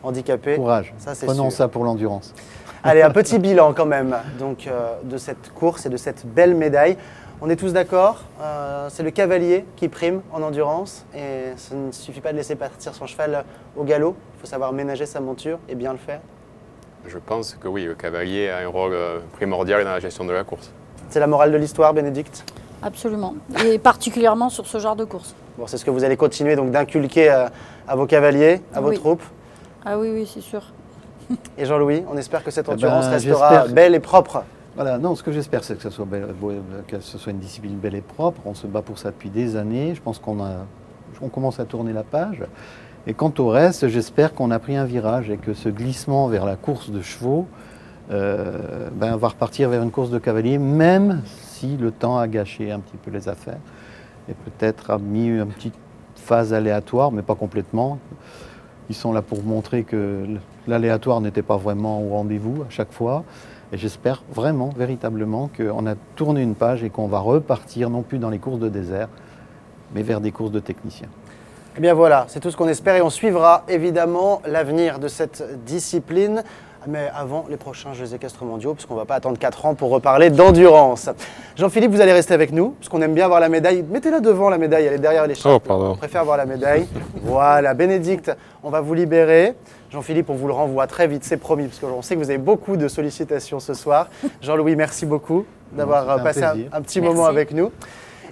handicapés. Courage, prenons ça pour l'endurance. Allez, un petit bilan quand même donc, de cette course et de cette belle médaille. On est tous d'accord, c'est le cavalier qui prime en endurance et ça ne suffit pas de laisser partir son cheval au galop, il faut savoir ménager sa monture et bien le faire. Je pense que oui, le cavalier a un rôle primordial dans la gestion de la course. C'est la morale de l'histoire, Bénédicte? Absolument, et particulièrement sur ce genre de course. Bon, c'est ce que vous allez continuer donc d'inculquer à vos cavaliers, à vos troupes? Ah oui, oui, c'est sûr. Et Jean-Louis, on espère que cette endurance restera belle et propre. Voilà, non, ce que j'espère, c'est que ce soit une discipline belle et propre. On se bat pour ça depuis des années. Je pense qu'on commence à tourner la page. Et quant au reste, j'espère qu'on a pris un virage et que ce glissement vers la course de chevaux va repartir vers une course de cavaliers, même si le temps a gâché un petit peu les affaires et peut-être a mis une petite phase aléatoire, mais pas complètement. Ils sont là pour montrer que l'aléatoire n'était pas vraiment au rendez-vous à chaque fois. Et j'espère vraiment, véritablement, qu'on a tourné une page et qu'on va repartir, non plus dans les courses de désert, mais vers des courses de techniciens. Eh bien voilà, c'est tout ce qu'on espère et on suivra évidemment l'avenir de cette discipline. Mais avant les prochains Jeux équestres mondiaux, puisqu'on ne va pas attendre 4 ans pour reparler d'endurance. Jean-Philippe, vous allez rester avec nous, parce qu'on aime bien voir la médaille. Mettez-la devant, la médaille, elle est derrière l'écharpe. Oh, pardon. On préfère voir la médaille. Voilà, Bénédicte, on va vous libérer. Jean-Philippe, on vous le renvoie très vite, c'est promis, parce qu'on sait que vous avez beaucoup de sollicitations ce soir. Jean-Louis, merci beaucoup d'avoir passé un petit moment avec nous.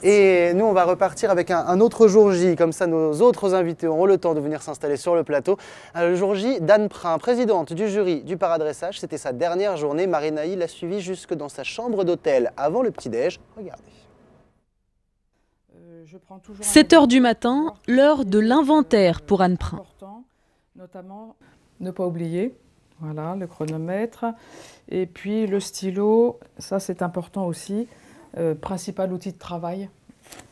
Et nous, on va repartir avec un autre jour J. Comme ça, nos autres invités auront le temps de venir s'installer sur le plateau. Le jour J d'Anne Prin, présidente du jury du paradressage. C'était sa dernière journée. Marinaï l'a suivie jusque dans sa chambre d'hôtel avant le petit-déj. Regardez. 7 h du matin, l'heure de l'inventaire pour Anne Prin. Notamment, ne pas oublier, voilà, le chronomètre. Et puis le stylo, ça c'est important aussi. Principal outil de travail.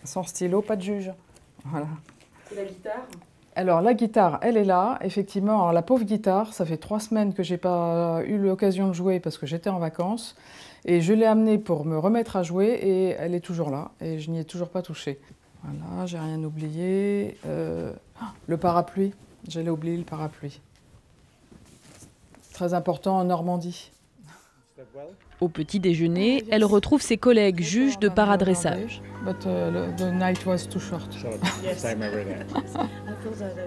Sans stylo, pas de juge. Voilà. Et la guitare? Alors la guitare, elle est là, effectivement. Alors la pauvre guitare, ça fait 3 semaines que j'ai pas eu l'occasion de jouer parce que j'étais en vacances. Et je l'ai amenée pour me remettre à jouer et elle est toujours là. Et je n'y ai toujours pas touché. Voilà, j'ai rien oublié. Le parapluie, j'allais oublier le parapluie. Très important en Normandie. Au petit déjeuner, elle retrouve ses collègues juges de paradressage.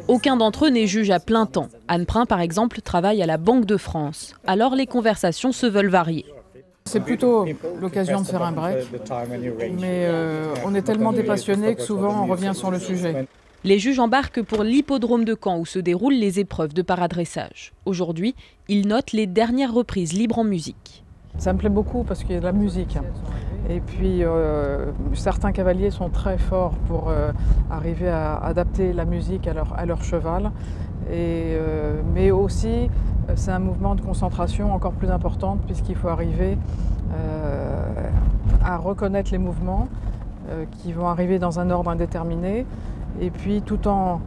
Aucun d'entre eux n'est juge à plein temps. Anne Prin, par exemple, travaille à la Banque de France. Alors les conversations se veulent variées. C'est plutôt l'occasion de faire un break, mais on est tellement dépassionnés que souvent on revient sur le sujet. Les juges embarquent pour l'hippodrome de Caen où se déroulent les épreuves de paradressage. Aujourd'hui, ils notent les dernières reprises libres en musique. Ça me plaît beaucoup parce qu'il y a de la musique. Et puis certains cavaliers sont très forts pour arriver à adapter la musique à leur cheval. Mais aussi, c'est un mouvement de concentration encore plus importante puisqu'il faut arriver à reconnaître les mouvements qui vont arriver dans un ordre indéterminé. Et puis tout en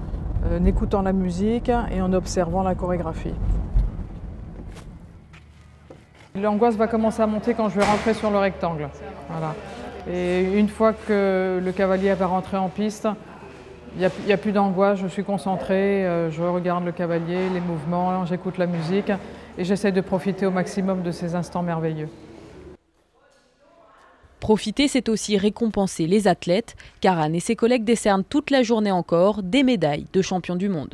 écoutant la musique et en observant la chorégraphie. L'angoisse va commencer à monter quand je vais rentrer sur le rectangle. Voilà. Et une fois que le cavalier va rentrer en piste, il n'y a plus d'angoisse, je suis concentrée, je regarde le cavalier, les mouvements, j'écoute la musique et j'essaie de profiter au maximum de ces instants merveilleux. Profiter, c'est aussi récompenser les athlètes, car Anne et ses collègues décernent toute la journée encore des médailles de champions du monde.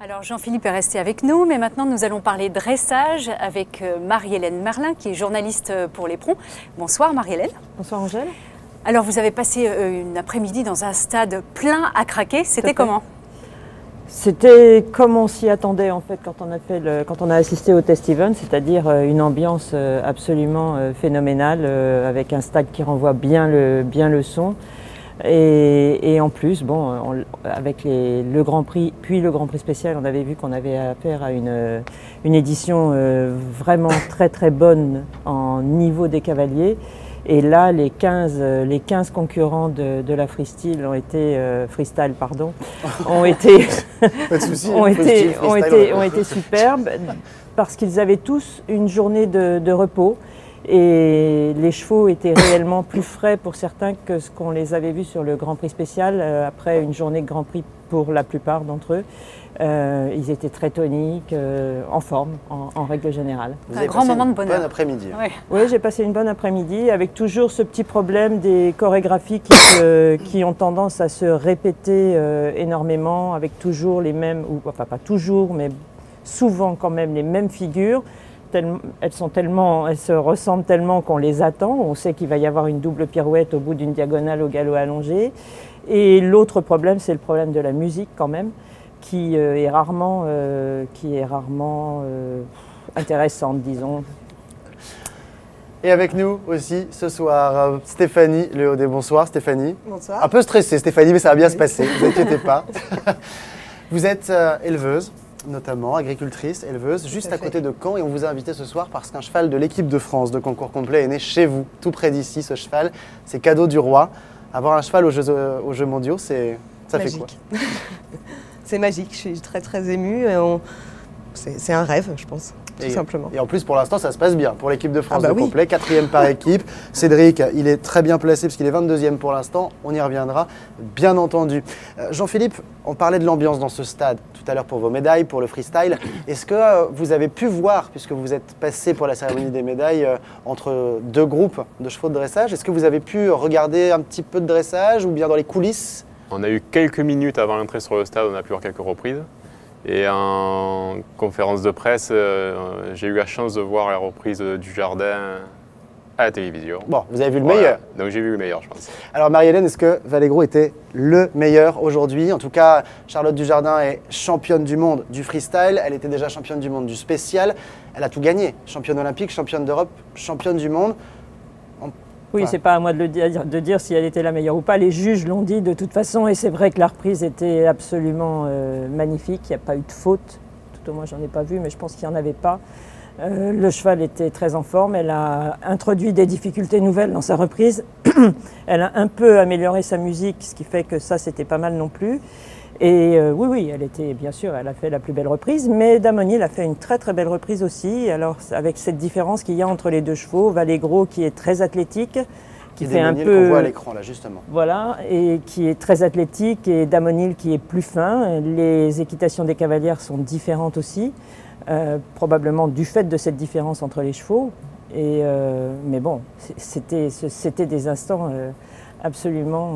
Alors Jean-Philippe est resté avec nous, mais maintenant nous allons parler dressage avec Marie-Hélène Merlin, qui est journaliste pour l'Éperon. Bonsoir Marie-Hélène. Bonsoir Angèle. Alors vous avez passé une après-midi dans un stade plein à craquer, c'était comment? C'était comme on s'y attendait en fait quand on a assisté au test event, c'est-à-dire une ambiance absolument phénoménale avec un stade qui renvoie bien le son. Et en plus, bon, avec le Grand Prix, puis le Grand Prix spécial, on avait vu qu'on avait affaire à une édition vraiment très très bonne en niveau des cavaliers. Et là, les 15 concurrents de la freestyle ont été superbes parce qu'ils avaient tous une journée de repos. Et les chevaux étaient réellement plus frais pour certains que ce qu'on les avait vus sur le Grand Prix spécial après une journée de Grand Prix pour la plupart d'entre eux. Ils étaient très toniques, en forme en règle générale. Vous avez passé une bonne après-midi. Ouais. Oui, j'ai passé une bonne après-midi avec toujours ce petit problème des chorégraphies qui ont tendance à se répéter énormément avec toujours les mêmes, ou enfin pas toujours, mais souvent quand même les mêmes figures. Elles se ressemblent tellement qu'on les attend. On sait qu'il va y avoir une double pirouette au bout d'une diagonale au galop allongé. Et l'autre problème, c'est le problème de la musique quand même, qui est rarement intéressante, disons. Et avec nous aussi ce soir, Stéphanie Léodé. Bonsoir Stéphanie. Bonsoir. Un peu stressée Stéphanie, mais ça va bien se passer, ne vous inquiétez pas. Vous êtes éleveuse, notamment agricultrice, éleveuse, juste à côté de Caen, et on vous a invité ce soir parce qu'un cheval de l'équipe de France de concours complet est né chez vous, tout près d'ici. Ce cheval, c'est cadeau du roi. Avoir un cheval aux Jeux mondiaux, ça fait quoi? C'est magique, je suis très très émue. C'est un rêve, je pense, tout simplement. Et en plus, pour l'instant, ça se passe bien pour l'équipe de France de complet, 4e par équipe. Cédric, il est très bien placé parce qu'il est 22e pour l'instant. On y reviendra, bien entendu. Jean-Philippe, on parlait de l'ambiance dans ce stade tout à l'heure pour vos médailles, pour le freestyle. Est-ce que vous avez pu voir, puisque vous êtes passé pour la cérémonie des médailles entre deux groupes de chevaux de dressage, est-ce que vous avez pu regarder un petit peu de dressage ou bien dans les coulisses? On a eu quelques minutes avant l'entrée sur le stade, on a pu voir quelques reprises. Et en conférence de presse, j'ai eu la chance de voir la reprise du Jardin à la télévision. Bon, vous avez vu le meilleur. Donc j'ai vu le meilleur, je pense. Alors Marie-Hélène, est-ce que Vallegro était le meilleur aujourd'hui? En tout cas, Charlotte Dujardin est championne du monde du freestyle. Elle était déjà championne du monde du spécial. Elle a tout gagné. Championne olympique, championne d'Europe, championne du monde. Oui, c'est pas à moi de dire si elle était la meilleure ou pas. Les juges l'ont dit de toute façon, et c'est vrai que la reprise était absolument magnifique. Il n'y a pas eu de faute. Tout au moins, j'en ai pas vu, mais je pense qu'il n'y en avait pas. Le cheval était très en forme. Elle a introduit des difficultés nouvelles dans sa reprise. Elle a un peu amélioré sa musique, ce qui fait que ça, c'était pas mal non plus. Et oui, elle était, bien sûr, elle a fait la plus belle reprise, mais Damonil a fait une très très belle reprise aussi. Alors avec cette différence qu'il y a entre les deux chevaux, Vallegro qui est très athlétique, qui fait un peu, qu'on voit à l'écran là justement. Voilà, et qui est très athlétique, et Damonil qui est plus fin. Les équitations des cavalières sont différentes aussi, probablement du fait de cette différence entre les chevaux. Et mais bon, c'était des instants absolument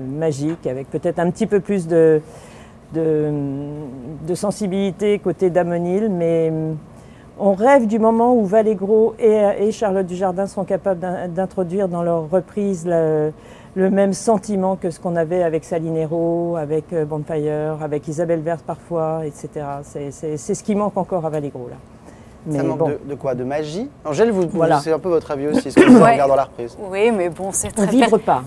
magiques, avec peut-être un petit peu plus de sensibilité côté Damonil, mais on rêve du moment où Vallegro et Charlotte Dujardin sont capables d'introduire dans leur reprise le même sentiment que ce qu'on avait avec Salinero, avec Bonfire, avec Isabelle Vert parfois, etc. C'est ce qui manque encore à Vallegro là. Ça manque de quoi? De magie? Angèle, c'est un peu votre avis aussi, ce que vous regardez dans la reprise. Oui, mais bon, c'est très... On vibre pas.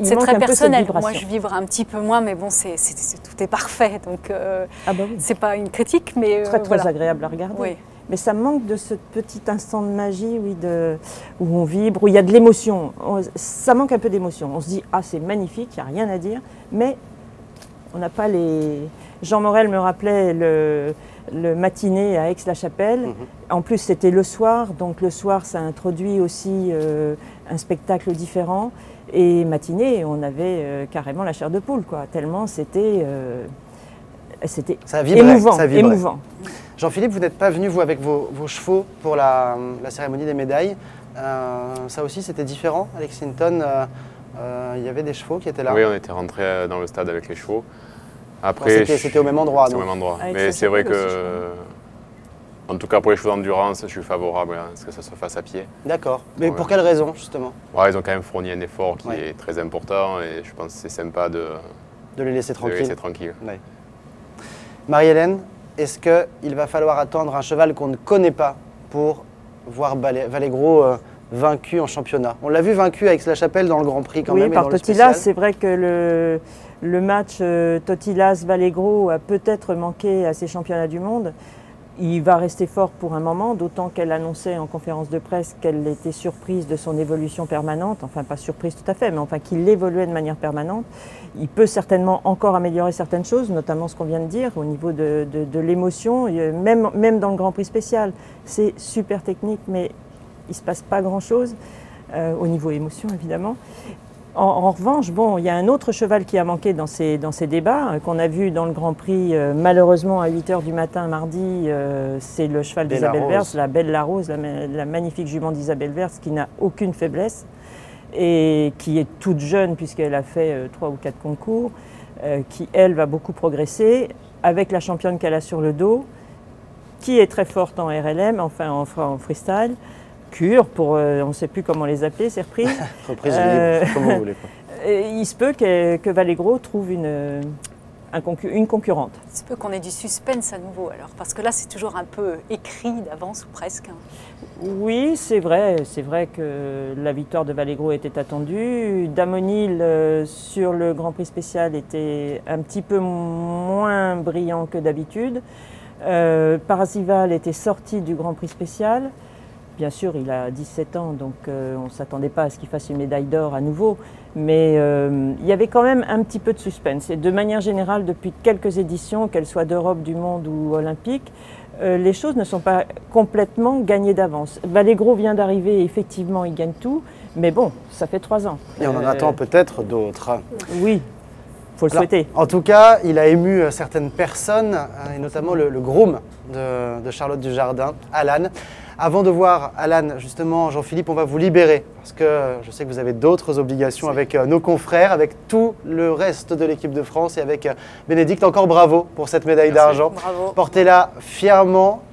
C'est très personnel. Moi, je vibre un petit peu moins, mais bon, tout est parfait. Donc, c'est pas une critique, mais très agréable à regarder. Oui. Mais ça manque de ce petit instant de magie, oui, où on vibre, où il y a de l'émotion. Ça manque un peu d'émotion. On se dit, ah, c'est magnifique, il n'y a rien à dire, mais on n'a pas les... Jean Morel me rappelait le matinée à Aix-la-Chapelle. En plus, c'était le soir, donc le soir, ça introduit aussi un spectacle différent. Et matinée, on avait carrément la chair de poule, quoi, tellement c'était émouvant. Jean-Philippe, vous n'êtes pas venu, vous, avec vos chevaux pour la cérémonie des médailles. Ça aussi, c'était différent à Lexington. Il y avait des chevaux qui étaient là. Oui, on était rentrés dans le stade avec les chevaux. Après, c'était au même endroit. C'est au même endroit. Mais c'est vrai que, en tout cas pour les chevaux d'endurance, je suis favorable à ce que ça se fasse à pied. D'accord. Mais pour quelle raison, justement? Ils ont quand même fourni un effort qui est très important et je pense que c'est sympa de les laisser tranquilles. Ouais. Marie-Hélène, est-ce qu'il va falloir attendre un cheval qu'on ne connaît pas pour voir Vallegro vaincu en championnat? On l'a vu vaincu avec Aix-la-Chapelle dans le Grand Prix quand même. Oui, par Totilas. C'est vrai que le match Totilas-Vallegro a peut-être manqué à ces championnats du monde. Il va rester fort pour un moment, d'autant qu'elle annonçait en conférence de presse qu'elle était surprise de son évolution permanente. Enfin, pas surprise tout à fait, mais enfin qu'il évoluait de manière permanente. Il peut certainement encore améliorer certaines choses, notamment ce qu'on vient de dire au niveau de l'émotion, même dans le Grand Prix spécial. C'est super technique, mais il ne se passe pas grand-chose, au niveau émotion évidemment. En revanche, il y a un autre cheval qui a manqué dans ces débats, qu'on a vu dans le Grand Prix, malheureusement à 8 h du matin mardi, c'est le cheval d'Isabelle Vers, la Belle La Rose, la magnifique jument d'Isabelle Vers, qui n'a aucune faiblesse et qui est toute jeune puisqu'elle a fait 3 ou 4 concours, qui elle va beaucoup progresser avec la championne qu'elle a sur le dos, qui est très forte en RLM, enfin en freestyle. On ne sait plus comment les appeler, ces reprises. Reprises libres, comme vous voulez. Il se peut que Vallegro trouve une concurrente. Il se peut qu'on ait du suspense à nouveau alors, parce que là c'est toujours un peu écrit d'avance ou presque. Oui, c'est vrai que la victoire de Vallegro était attendue. Damonil sur le Grand Prix spécial était un petit peu moins brillant que d'habitude. Parzival était sorti du Grand Prix spécial. Bien sûr, il a 17 ans, donc on ne s'attendait pas à ce qu'il fasse une médaille d'or à nouveau. Mais il y avait quand même un petit peu de suspense. Et de manière générale, depuis quelques éditions, qu'elles soient d'Europe, du monde ou olympique, les choses ne sont pas complètement gagnées d'avance. Vallegro vient d'arriver, effectivement, il gagne tout. Mais bon, ça fait 3 ans. Et on en attend peut-être d'autres. Oui. Il faut le souhaiter. En tout cas, il a ému certaines personnes, et notamment le groom de Charlotte Dujardin, Alan. Avant de voir Alan, justement, Jean-Philippe, on va vous libérer parce que je sais que vous avez d'autres obligations avec nos confrères, avec tout le reste de l'équipe de France et avec Bénédicte. Encore bravo pour cette médaille d'argent. Portez-la fièrement,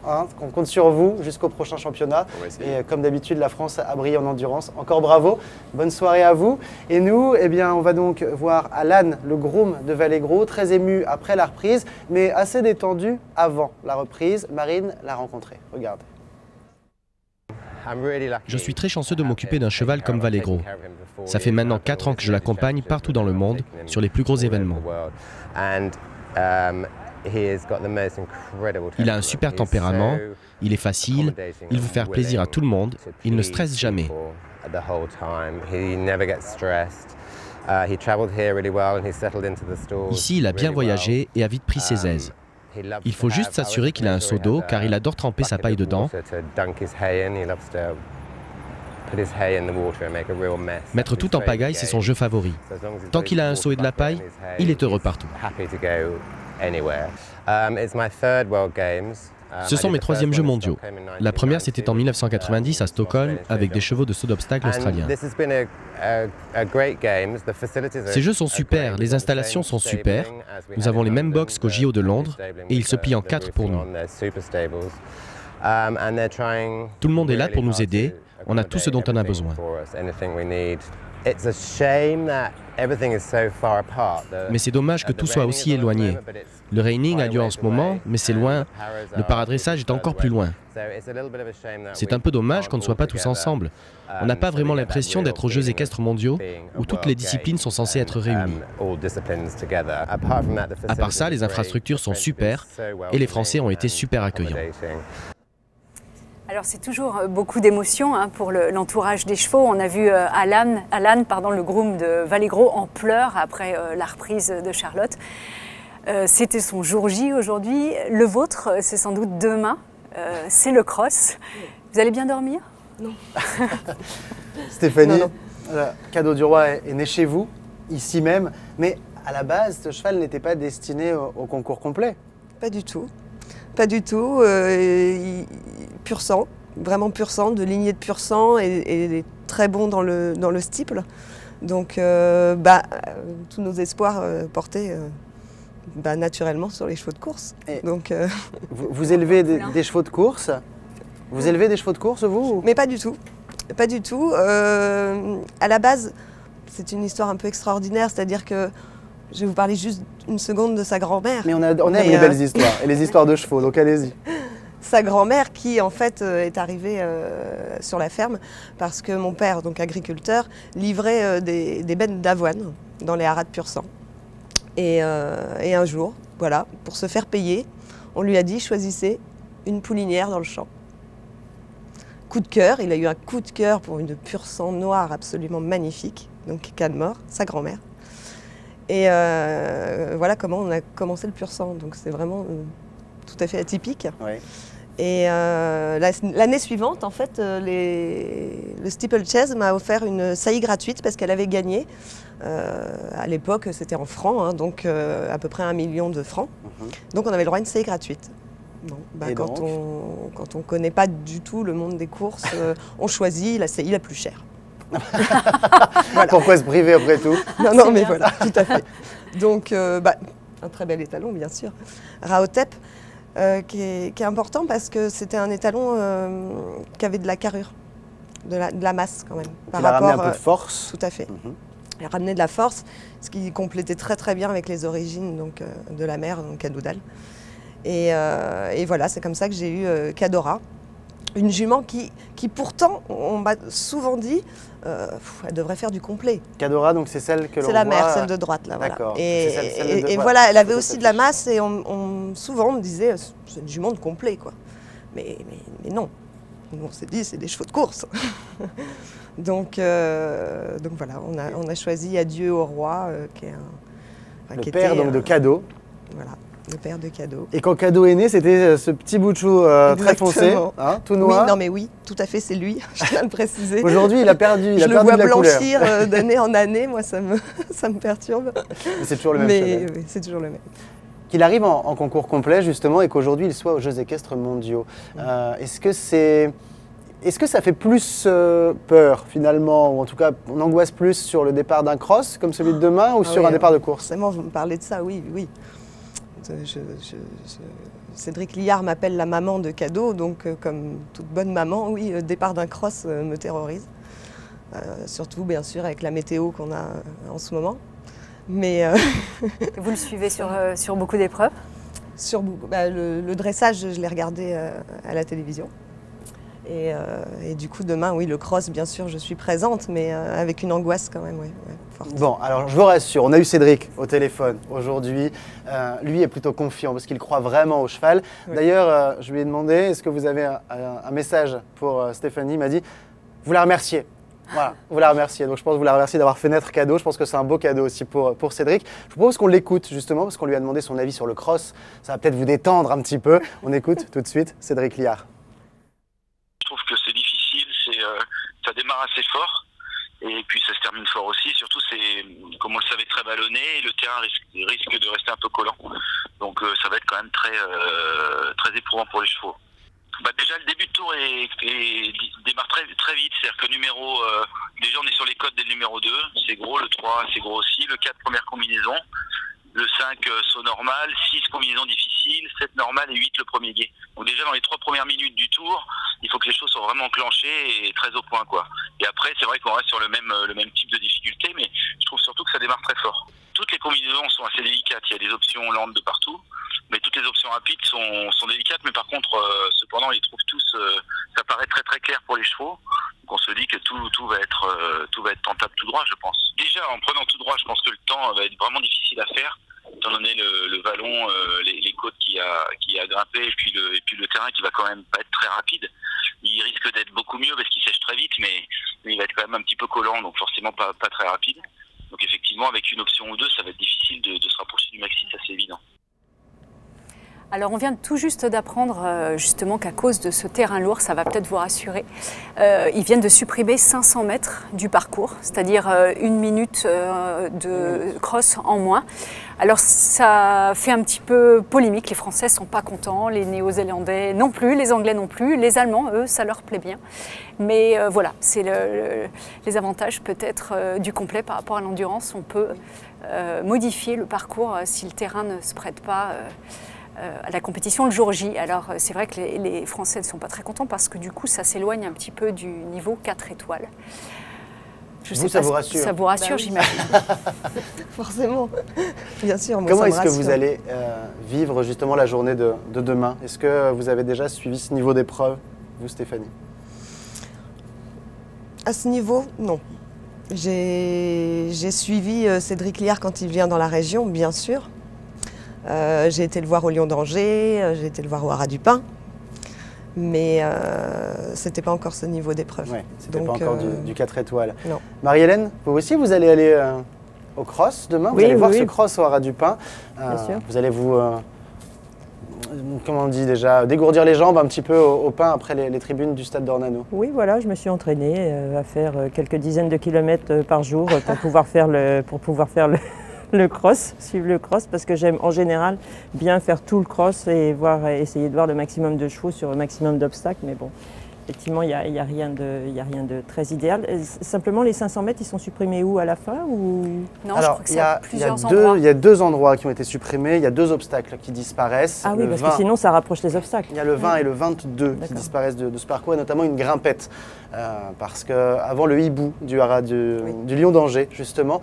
qu'on compte sur vous jusqu'au prochain championnat. Et comme d'habitude, la France a brillé en endurance. Encore bravo, bonne soirée à vous. Et nous, on va donc voir Alan, le groom de Vallegro, très ému après la reprise, mais assez détendu avant la reprise. Marine l'a rencontré. Regardez. Je suis très chanceux de m'occuper d'un cheval comme Vallegro. Ça fait maintenant 4 ans que je l'accompagne partout dans le monde, sur les plus gros événements. Il a un super tempérament, il est facile, il veut faire plaisir à tout le monde, il ne stresse jamais. Ici, il a bien voyagé et a vite pris ses aises. Il faut juste s'assurer qu'il a un seau d'eau car il adore tremper sa paille dedans. Mettre tout en pagaille, c'est son jeu favori. Tant qu'il a un seau et de la paille, il est heureux partout. Ce sont mes 3e Jeux mondiaux. La première, c'était en 1990 à Stockholm avec des chevaux de saut d'obstacle australiens. Ces jeux sont super, les installations sont super. Nous avons les mêmes box qu'au JO de Londres et ils se plient en 4 pour nous. Tout le monde est là pour nous aider. On a tout ce dont on a besoin. Mais c'est dommage que tout soit aussi éloigné. Le reining a lieu en ce moment, mais c'est loin. Le paradressage est encore plus loin. C'est un peu dommage qu'on ne soit pas tous ensemble. On n'a pas vraiment l'impression d'être aux Jeux équestres mondiaux, où toutes les disciplines sont censées être réunies. À part ça, les infrastructures sont super, et les Français ont été super accueillants. Alors c'est toujours beaucoup d'émotions pour l'entourage des chevaux. On a vu Alan, le groom de Vallegro, en pleurs après la reprise de Charlotte. C'était son jour J aujourd'hui. Le vôtre, c'est sans doute demain. C'est le cross. Vous allez bien dormir? Non. Stéphanie, le cadeau du roi est né chez vous, ici même. Mais à la base, ce cheval n'était pas destiné au concours complet. Pas du tout. Pas du tout. Pur sang. vraiment pur sang, de lignée de pur sang et très bon dans le steeple. Donc tous nos espoirs portaient naturellement sur les chevaux de course. Donc, vous élevez des chevaux de course? Vous élevez des chevaux de course, vous? Mais pas du tout. Pas du tout. À la base, c'est une histoire un peu extraordinaire, c'est-à-dire que je vais vous parler juste une seconde de sa grand-mère. Mais on aime les belles histoires, et les histoires de chevaux, donc allez-y. Sa grand-mère qui en fait est arrivée sur la ferme parce que mon père, donc agriculteur, livrait des bennes d'avoine dans les haras de pur sang. Et un jour, voilà, pour se faire payer, on lui a dit choisissez une poulinière dans le champ. Coup de cœur, il a eu un coup de cœur pour une pur sang noire absolument magnifique, donc Canmore, sa grand-mère. Et voilà comment on a commencé le pur sang, donc c'est vraiment tout à fait atypique. Ouais. Et l'année suivante, en fait, le Steeplechase m'a offert une saillie gratuite parce qu'elle avait gagné. À l'époque, c'était en francs, hein, donc à peu près 1 million de francs. Donc on avait le droit à une saillie gratuite. Bon, quand on ne connaît pas du tout le monde des courses, on choisit la saillie la plus chère. Voilà. Pourquoi se priver après tout? Non, mais voilà, tout à fait. Donc, un très bel étalon, bien sûr. Rahotep. Qui est important parce que c'était un étalon qui avait de la carrure, de la masse quand même. Il a ramené un peu de force. Tout à fait. Il a ramené de la force, ce qui complétait très très bien avec les origines donc, de la mère, donc Cadoudal. Et voilà, c'est comme ça que j'ai eu Cadora, une jument qui pourtant, on m'a souvent dit, elle devrait faire du complet. Cadora, donc c'est celle que l'on voit... C'est la mère, celle de droite, là. D'accord. Et voilà, elle avait aussi de la masse et souvent on me disait, c'est une jument de complet, quoi. Mais non, nous on s'est dit, c'est des chevaux de course. donc voilà, on a choisi Adieu au roi, qui est le père donc de Cadeau. Voilà. Le père de Cadeau. Et quand Cadeau est né, c'était ce petit bout de chou très foncé, hein, tout noir. Oui, non mais oui, tout à fait, c'est lui, je tiens à le préciser. Aujourd'hui, il a perdu, je le vois blanchir d'année en année, moi ça me perturbe. Mais c'est toujours le même cheval. Oui, c'est toujours le même. Qu'il arrive en concours complet justement et qu'aujourd'hui il soit aux Jeux équestres mondiaux. Est-ce que ça fait plus peur finalement, ou en tout cas on angoisse plus sur le départ d'un cross comme celui de demain ou sur un départ de course? Forcément, vous me parlez de ça, oui. Cédric Liard m'appelle la maman de Cadeau, donc comme toute bonne maman, oui, le départ d'un cross me terrorise. Surtout, bien sûr, avec la météo qu'on a en ce moment. Mais vous le suivez sur beaucoup d'épreuves? Sur beaucoup. Le dressage, je l'ai regardé à la télévision. Et du coup, demain, oui, le cross, bien sûr, je suis présente, mais avec une angoisse quand même, oui. Forte. Bon, alors je vous rassure, on a eu Cédric au téléphone aujourd'hui. Lui est plutôt confiant parce qu'il croit vraiment au cheval. Oui. D'ailleurs, je lui ai demandé, est-ce que vous avez un message pour Stéphanie? Il m'a dit, vous la remerciez. Voilà, vous la remerciez. Donc je pense que vous la remerciez d'avoir fait naître Cadeau. Je pense que c'est un beau cadeau aussi pour Cédric. Je vous propose qu'on l'écoute justement parce qu'on lui a demandé son avis sur le cross. Ça va peut-être vous détendre un petit peu. On écoute tout de suite Cédric Liard. Je trouve que c'est difficile, ça démarre assez fort et puis ça se termine fort aussi. Surtout, comme on le savait, très ballonné et le terrain risque de rester un peu collant. Donc ça va être quand même très éprouvant pour les chevaux. Déjà, le début de tour démarre très vite. C'est-à-dire que déjà on est sur les codes des numéro 2. C'est gros, le 3 c'est gros aussi. Le 4 première combinaison. Le 5 saut normal, 6 combinaison difficile, 7 normal et 8 le premier guet. Donc déjà dans les 3 premières minutes du tour, il faut que les choses soient vraiment enclenchées et très au point, quoi. Et après c'est vrai qu'on reste sur le même type de difficulté, mais je trouve surtout que ça démarre très fort. Toutes les combinaisons sont assez délicates, il y a des options lentes de partout, mais toutes les options rapides sont délicates, mais par contre cependant ils trouvent tous, ça paraît très très clair pour les chevaux. Donc on se dit que tout va être tentable tout droit, je pense. Déjà en prenant tout droit, je pense que le temps va être vraiment difficile à faire, étant donné le vallon, les côtes qui a grimpé et puis le terrain qui va quand même pas être très rapide. Il risque d'être beaucoup mieux parce qu'il sèche très vite, mais il va être quand même un petit peu collant, donc forcément pas très rapide. Donc effectivement avec une option ou deux, ça va être difficile de se rapprocher du maxi, ça c'est évident. Alors on vient tout juste d'apprendre justement qu'à cause de ce terrain lourd, ça va peut-être vous rassurer, ils viennent de supprimer 500 mètres du parcours, c'est-à-dire 1 minute de cross en moins. Alors ça fait un petit peu polémique, les Français ne sont pas contents, les Néo-Zélandais non plus, les Anglais non plus, les Allemands, eux, ça leur plaît bien. Mais voilà, c'est les avantages peut-être du complet par rapport à l'endurance. On peut modifier le parcours si le terrain ne se prête pas à la compétition le jour J. Alors c'est vrai que les Français ne sont pas très contents parce que du coup ça s'éloigne un petit peu du niveau 4 étoiles. Ça vous rassure? Ça vous rassure, oui. j'imagine. Forcément, bien sûr. Moi, comment ça me est-ce que rassure. vous allez vivre justement la journée de demain? Est-ce que vous avez déjà suivi ce niveau d'épreuve, vous Stéphanie? À ce niveau, non. J'ai suivi Cédric Liard quand il vient dans la région, bien sûr. J'ai été le voir au Lion d'Angers, j'ai été le voir au Haras du Pin, mais c'était pas encore ce niveau d'épreuve. Ouais, c'était pas encore du 4 étoiles. Non. Marie-Hélène, vous aussi, vous allez aller au cross demain, vous allez voir ce cross au Haras du Pin. Bien sûr. Vous allez vous, comment on dit déjà, dégourdir les jambes un petit peu au Pin après les tribunes du stade d'Ornano. Oui, voilà, je me suis entraînée à faire quelques dizaines de kilomètres par jour pour pouvoir faire le cross, suivre le cross, parce que j'aime en général bien faire tout le cross et essayer de voir le maximum de chevaux sur le maximum d'obstacles. Mais bon, effectivement, il n'y a rien de très idéal. Simplement, les 500 mètres, ils sont supprimés où, à la fin ou... Non, alors, je crois que c'est à plusieurs endroits. Il y a 2 endroits qui ont été supprimés, il y a 2 obstacles qui disparaissent. Ah oui, parce que sinon, ça rapproche les obstacles. Il y a le 20 et le 22 qui disparaissent de ce parcours, et notamment une grimpette. Parce qu'avant le hibou du Haras du Lion d'Angers, justement,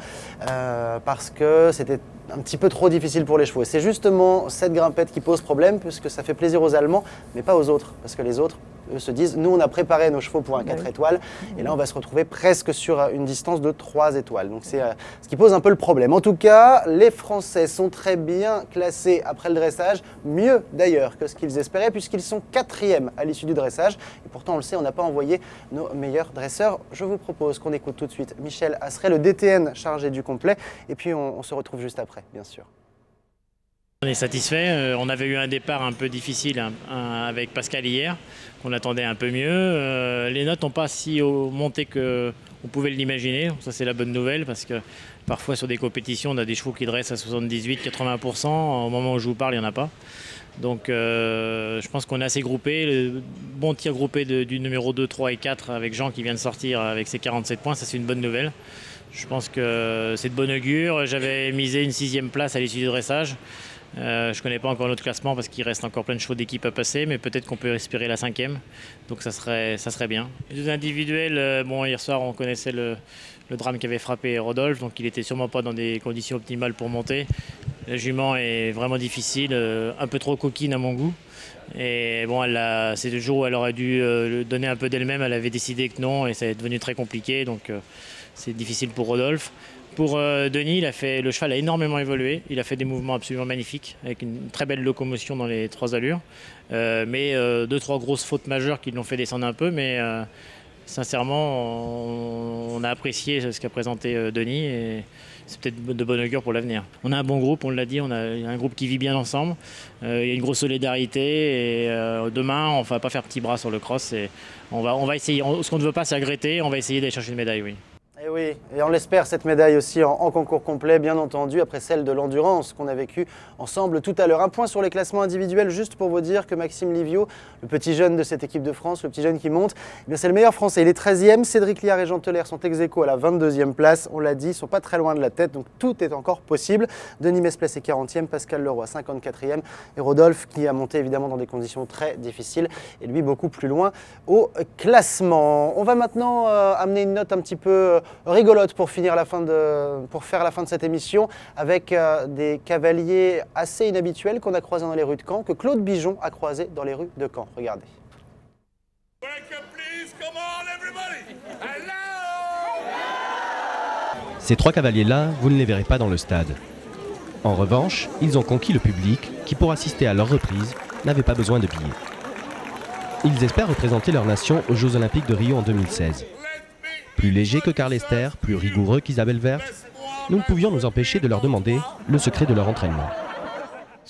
parce que c'était un petit peu trop difficile pour les chevaux. Et c'est justement cette grimpette qui pose problème, puisque ça fait plaisir aux Allemands, mais pas aux autres. Parce que les autres, eux, se disent, nous, on a préparé nos chevaux pour un 4 étoiles, et là, on va se retrouver presque sur une distance de 3 étoiles. Donc c'est ce qui pose un peu le problème. En tout cas, les Français sont très bien classés après le dressage, mieux d'ailleurs que ce qu'ils espéraient, puisqu'ils sont 4e à l'issue du dressage. Et pourtant, on le sait, on n'a pas envoyé nos meilleurs dresseurs. Je vous propose qu'on écoute tout de suite Michel Asseret, le DTN chargé du complet, et puis on se retrouve juste après, bien sûr. On est satisfait. On avait eu un départ un peu difficile avec Pascal hier, qu'on attendait un peu mieux. Les notes n'ont pas si monté qu'on pouvait l'imaginer. Ça, c'est la bonne nouvelle, parce que parfois sur des compétitions, on a des chevaux qui dressent à 78-80%. Au moment où je vous parle, il n'y en a pas. Donc je pense qu'on est assez groupé. Le bon tir groupé du numéro 2, 3 et 4 avec Jean qui vient de sortir avec ses 47 points, ça c'est une bonne nouvelle. Je pense que c'est de bon augure. J'avais misé une 6e place à l'issue du dressage. Je ne connais pas encore notre classement parce qu'il reste encore plein de chevaux d'équipe à passer, mais peut-être qu'on peut espérer la 5e. Donc ça serait bien. Les 2 individuels, bon, hier soir on connaissait le drame qui avait frappé Rodolphe, donc il n'était sûrement pas dans des conditions optimales pour monter. La jument est vraiment difficile, un peu trop coquine à mon goût. Et bon, c'est le jour où elle aurait dû donner un peu d'elle-même, elle avait décidé que non et ça est devenu très compliqué, donc c'est difficile pour Rodolphe. Pour Denis, le cheval a énormément évolué, il a fait des mouvements absolument magnifiques, avec une très belle locomotion dans les 3 allures, mais 2-3 grosses fautes majeures qui l'ont fait descendre un peu, mais sincèrement, on a apprécié ce qu'a présenté Denis et c'est peut-être de bon augure pour l'avenir. On a un bon groupe, on l'a dit, on a un groupe qui vit bien ensemble, il y a une grosse solidarité et demain, on ne va pas faire petit bras sur le cross et on va essayer, ce qu'on ne veut pas c'est regretter, on va essayer d'aller chercher une médaille, oui. Et oui, et on l'espère cette médaille aussi en concours complet, bien entendu, après celle de l'endurance qu'on a vécue ensemble tout à l'heure. Un point sur les classements individuels, juste pour vous dire que Maxime Livio, le petit jeune de cette équipe de France, le petit jeune qui monte, eh bien c'est le meilleur français. Il est 13e, Cédric Liard et Jean Teler sont ex-aequo à la 22e place, on l'a dit, ils ne sont pas très loin de la tête, donc tout est encore possible. Denis Mesplès est 40e, Pascal Leroy 54e, et Rodolphe qui a monté évidemment dans des conditions très difficiles, et lui beaucoup plus loin au classement. On va maintenant amener une note un petit peu rigolote pour faire la fin de cette émission avec des cavaliers assez inhabituels qu'on a croisés dans les rues de Caen, que Claude Bijon a croisés dans les rues de Caen. Regardez. Ces 3 cavaliers-là, vous ne les verrez pas dans le stade. En revanche, ils ont conquis le public qui, pour assister à leur reprise, n'avait pas besoin de billets. Ils espèrent représenter leur nation aux Jeux Olympiques de Rio en 2016. Plus légers que Karl Esther, plus rigoureux qu'Isabelle Wert, nous ne pouvions nous empêcher de leur demander le secret de leur entraînement.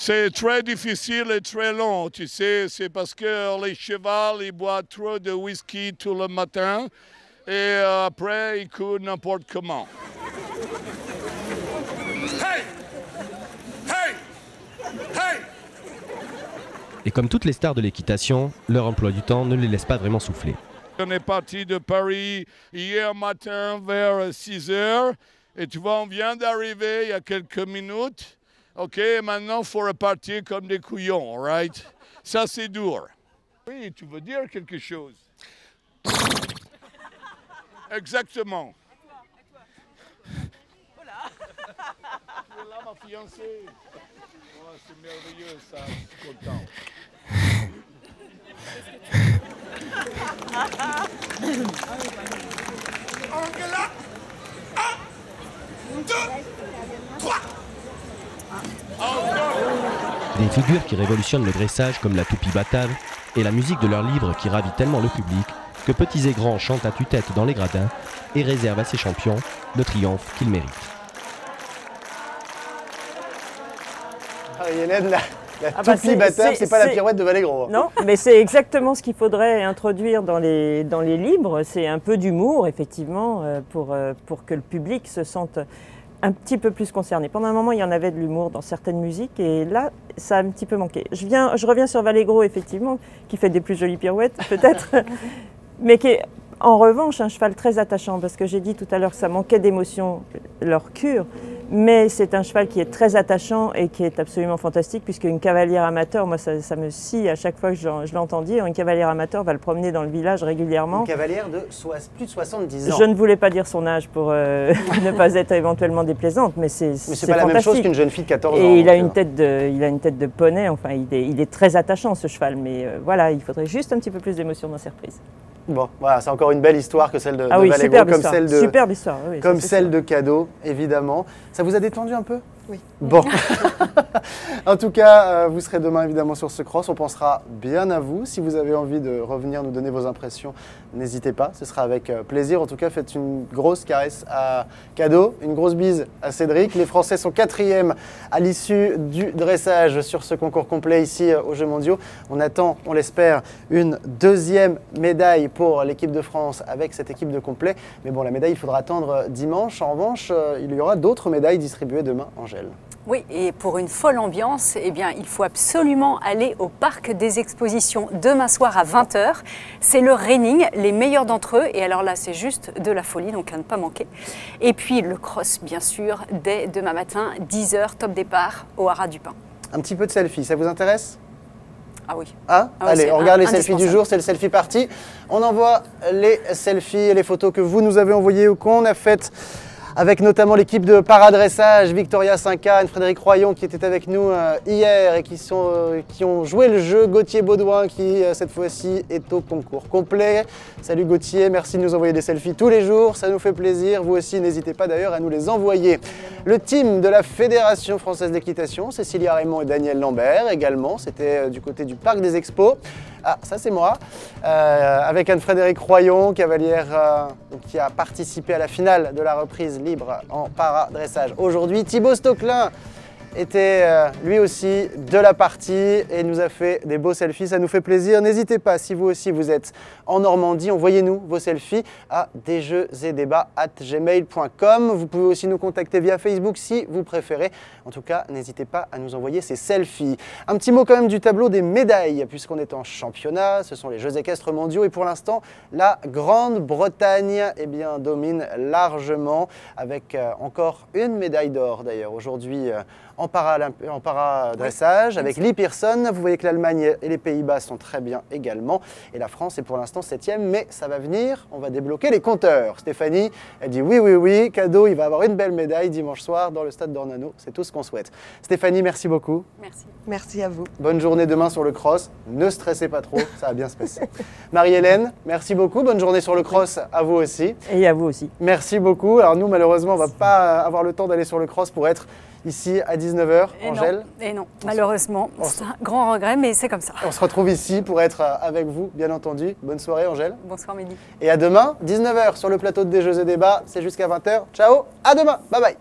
C'est très difficile et très long, tu sais, c'est parce que les chevaux, ils boivent trop de whisky tout le matin et après ils courent n'importe comment. Hey! Hey! Hey! Et comme toutes les stars de l'équitation, leur emploi du temps ne les laisse pas vraiment souffler. On est parti de Paris hier matin vers 6 h et tu vois, on vient d'arriver il y a quelques minutes. Ok, maintenant il faut repartir comme des couillons, all right? Ça c'est dur. Oui, tu veux dire quelque chose? Exactement. Tu es là, ma fiancée. Oh, c'est merveilleux ça, je suis content. Angela, 1, 2, 3. Des figures qui révolutionnent le dressage comme la toupie batave et la musique de leur livre qui ravit tellement le public que petits et grands chantent à tue-tête dans les gradins et réservent à ces champions le triomphe qu'ils méritent. Hélène, la toupie batave, c'est pas la pirouette de Vallegro. Non, mais c'est exactement ce qu'il faudrait introduire dans les livres. C'est un peu d'humour, effectivement, pour que le public se sente un petit peu plus concerné. Pendant un moment, il y en avait de l'humour dans certaines musiques et là, ça a un petit peu manqué. Je reviens sur Vallegro, effectivement, qui fait des plus jolies pirouettes, peut-être, mais qui est en revanche un cheval très attachant, parce que j'ai dit tout à l'heure que ça manquait d'émotion, leur cure, mais c'est un cheval qui est très attachant et qui est absolument fantastique, puisqu'une cavalière amateur, moi ça me scie à chaque fois que je l'entends dire, une cavalière amateur va le promener dans le village régulièrement. Une cavalière de plus de 70 ans. Je ne voulais pas dire son âge pour ne pas être éventuellement déplaisante, mais c'est pas la même chose qu'une jeune fille de 14 ans. Et il a une tête de poney, enfin il est très attachant ce cheval, mais voilà, il faudrait juste un petit peu plus d'émotion dans ses reprises. Bon, voilà, c'est encore une belle histoire que celle de oui, Vallegro, comme superbe histoire, oui, comme celle de Cadeau, évidemment. Ça vous a détendu un peu? Oui. Bon. En tout cas, vous serez demain évidemment sur ce cross. On pensera bien à vous. Si vous avez envie de revenir nous donner vos impressions, n'hésitez pas. Ce sera avec plaisir. En tout cas, faites une grosse caresse à Cadeau, une grosse bise à Cédric. Les Français sont 4e à l'issue du dressage sur ce concours complet ici aux Jeux mondiaux. On attend, on l'espère, une 2e médaille pour l'équipe de France avec cette équipe de complet. Mais bon, la médaille, il faudra attendre dimanche. En revanche, il y aura d'autres médailles distribuées demain, Angèle. Oui, et pour une folle ambiance, eh bien, il faut absolument aller au Parc des Expositions demain soir à 20 h. C'est le reining, les meilleurs d'entre eux. Et alors là, c'est juste de la folie, donc à ne pas manquer. Et puis le cross, bien sûr, dès demain matin, 10 h, top départ au Haras du Pin. Un petit peu de selfie, ça vous intéresse ? Ah oui. Ah, allez, on regarde les selfies du jour, c'est le selfie party. On envoie les selfies et les photos que vous nous avez envoyées ou qu'on a faites avec notamment l'équipe de paradressage, Victoria Saint-Cannes, Frédéric Royon qui était avec nous hier et qui ont joué le jeu, Gauthier Baudouin qui cette fois-ci est au concours complet. Salut Gauthier, merci de nous envoyer des selfies tous les jours, ça nous fait plaisir. Vous aussi, n'hésitez pas d'ailleurs à nous les envoyer. Le team de la Fédération Française d'Équitation, Cécilia Raymond et Daniel Lambert également, c'était du côté du Parc des Expos. Ah, ça c'est moi, avec Anne-Frédéric Royon, cavalière qui a participé à la finale de la reprise libre en paradressage. Aujourd'hui, Thibaut Stocklin était lui aussi de la partie et nous a fait des beaux selfies, ça nous fait plaisir. N'hésitez pas, si vous aussi vous êtes en Normandie, envoyez-nous vos selfies à desjeuxetdébats@gmail.com. Vous pouvez aussi nous contacter via Facebook si vous préférez. En tout cas, n'hésitez pas à nous envoyer ces selfies. Un petit mot quand même du tableau des médailles, puisqu'on est en championnat, ce sont les Jeux équestres mondiaux et pour l'instant, la Grande-Bretagne domine largement avec encore une médaille d'or d'ailleurs aujourd'hui en paradressage avec Lee Pearson. Vous voyez que l'Allemagne et les Pays-Bas sont très bien également. Et la France est pour l'instant 7e, mais ça va venir. On va débloquer les compteurs. Stéphanie, elle dit oui, Cadeau, il va avoir une belle médaille dimanche soir dans le stade d'Ornano. C'est tout ce qu'on souhaite. Stéphanie, merci beaucoup. Merci. Merci à vous. Bonne journée demain sur le cross. Ne stressez pas trop, ça va bien se passer. Marie-Hélène, merci beaucoup. Bonne journée sur le cross à vous aussi. Et à vous aussi. Merci beaucoup. Alors nous, malheureusement, on ne va pas avoir le temps d'aller sur le cross pour être ici à 19 h, Angèle. Et non, malheureusement, c'est un grand regret, mais c'est comme ça. On se retrouve ici pour être avec vous, bien entendu. Bonne soirée, Angèle. Bonsoir, Mehdi. Et à demain, 19 h sur le plateau de Des Jeux et Débats. C'est jusqu'à 20 h. Ciao, à demain. Bye bye.